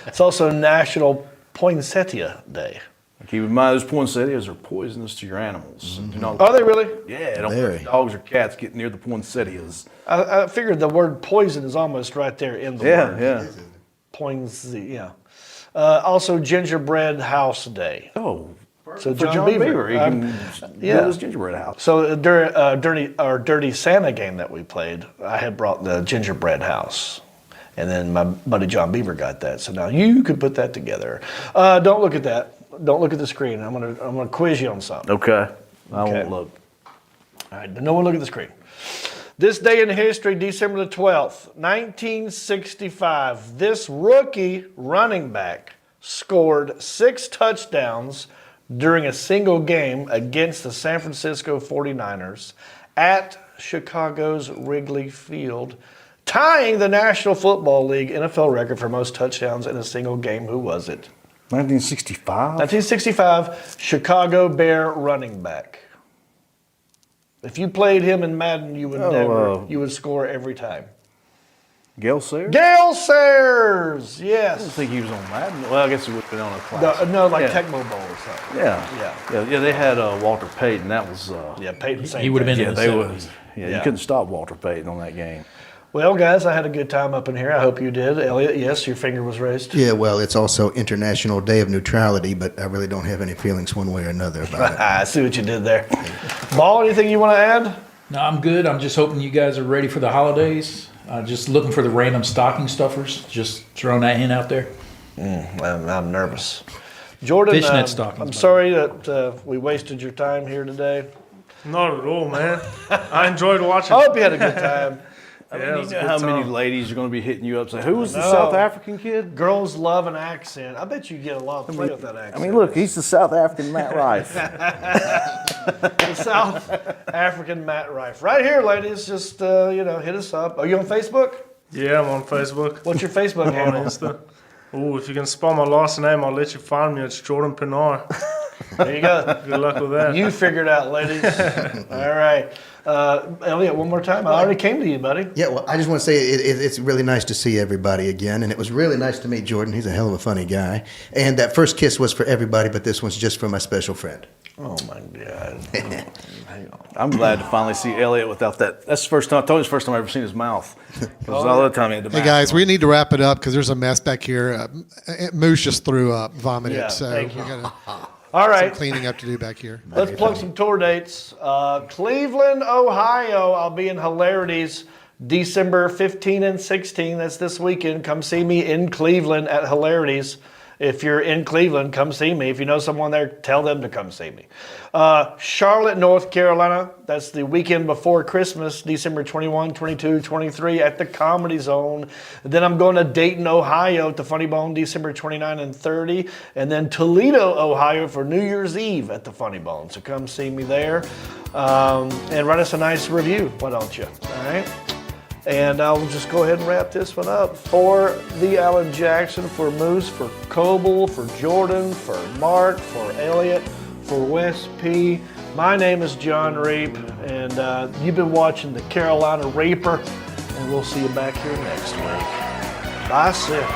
It's also National Poinsettia Day. Keep in mind, those poinsettias are poisonous to your animals. Do not, Are they really? yeah, don't let dogs or cats get near the poinsettias. I figured the word poison is almost right there in the word. Yeah. Poinsettia. Also Gingerbread House Day. Oh, So for John Beaver, he can build yeah. his gingerbread house. So during our Dirty Santa game that we played, I had brought the gingerbread house. And then my buddy John Beaver got that. So now you could put that together. Don't look at that. Don't look at the screen. I'm gonna quiz you on something. Okay. I won't look. All right, no one look at the screen. This day in history, December the 12th, 1965, this rookie running back scored 6 touchdowns during a single game against the San Francisco 49ers at Chicago's Wrigley Field, tying the National Football League NFL record for most touchdowns in a single game. Who was it? 1965? 1965, Chicago Bear running back. If you played him in Madden, you would you would score every time. Gale Sayers? Gale Sayers, yes. I don't think he was on Madden. Well, I guess he would have been on a class. No, like Tecmo Bowl or something. Yeah, they had Walter Payton. That was... Payton. He would have been in the 70s. You couldn't stop Walter Payton on that game. Well, guys, I had a good time up in here. I hope you did. Elliot, yes, your finger was raised. Yeah, well, it's also International Day of Neutrality, but I really don't have any feelings one way or another about it. I see what you did there. Ball, anything you want to add? No, I'm good. I'm just hoping you guys are ready for the holidays. Just looking for the random stocking stuffers. Just throwing that hint out there. I'm nervous. Jordan, Fishnet stockings. I'm sorry that we wasted your time here today. Not at all, man. I enjoyed watching. I hope you had a good time. You know how many ladies are going to be hitting you up saying, who was the South African kid? Girls love an accent. I bet you get a lot of play with that accent. I mean, look, he's the South African Matt Rife. The South African Matt Rife. Right here, ladies. Just, hit us up. Are you on Facebook? Yeah, I'm on Facebook. What's your Facebook I'm on handle? Insta. Oh, if you can spell my last name, I'll let you find me. It's Jordan Pinar. There you go. Good luck with that. You figured out, ladies. All right. Elliot, one more time. I already came to you, buddy. Yeah, well, I just want to say it's really nice to see everybody again, and it was really nice to meet Jordan. He's a hell of a funny guy. And that first kiss was for everybody, but this one's just for my special friend. Oh, my God. I'm glad to finally see Elliot without that. That's the first time. I told you it's the first time I've ever seen his mouth. Because all the time he had the Hey mask guys, on. we need to wrap it up because there's a mess back here. Moose just threw up, vomited, Yeah, so thank we you. got All some right. cleaning up to do back here. Let's plug some tour dates. Cleveland, Ohio. I'll be in Hilarities December 15 and 16. That's this weekend. Come see me in Cleveland at Hilarities. If you're in Cleveland, come see me. If you know someone there, tell them to come see me. Charlotte, North Carolina. That's the weekend before Christmas, December 21, 22, 23 at the Comedy Zone. Then I'm going to Dayton, Ohio at the Funny Bone, December 29 and 30. And then Toledo, Ohio for New Year's Eve at the Funny Bone. So come see me there and write us a nice review. Why don't you? All right. And I'll just go ahead and wrap this one up. For the Alan Jackson, for Moose, for Coble, for Jordan, for Mark, for Elliot, for Wes P. My name is John Reap, and you've been watching the Carolina Reaper, and we'll see you back here next week. Bye, Sif.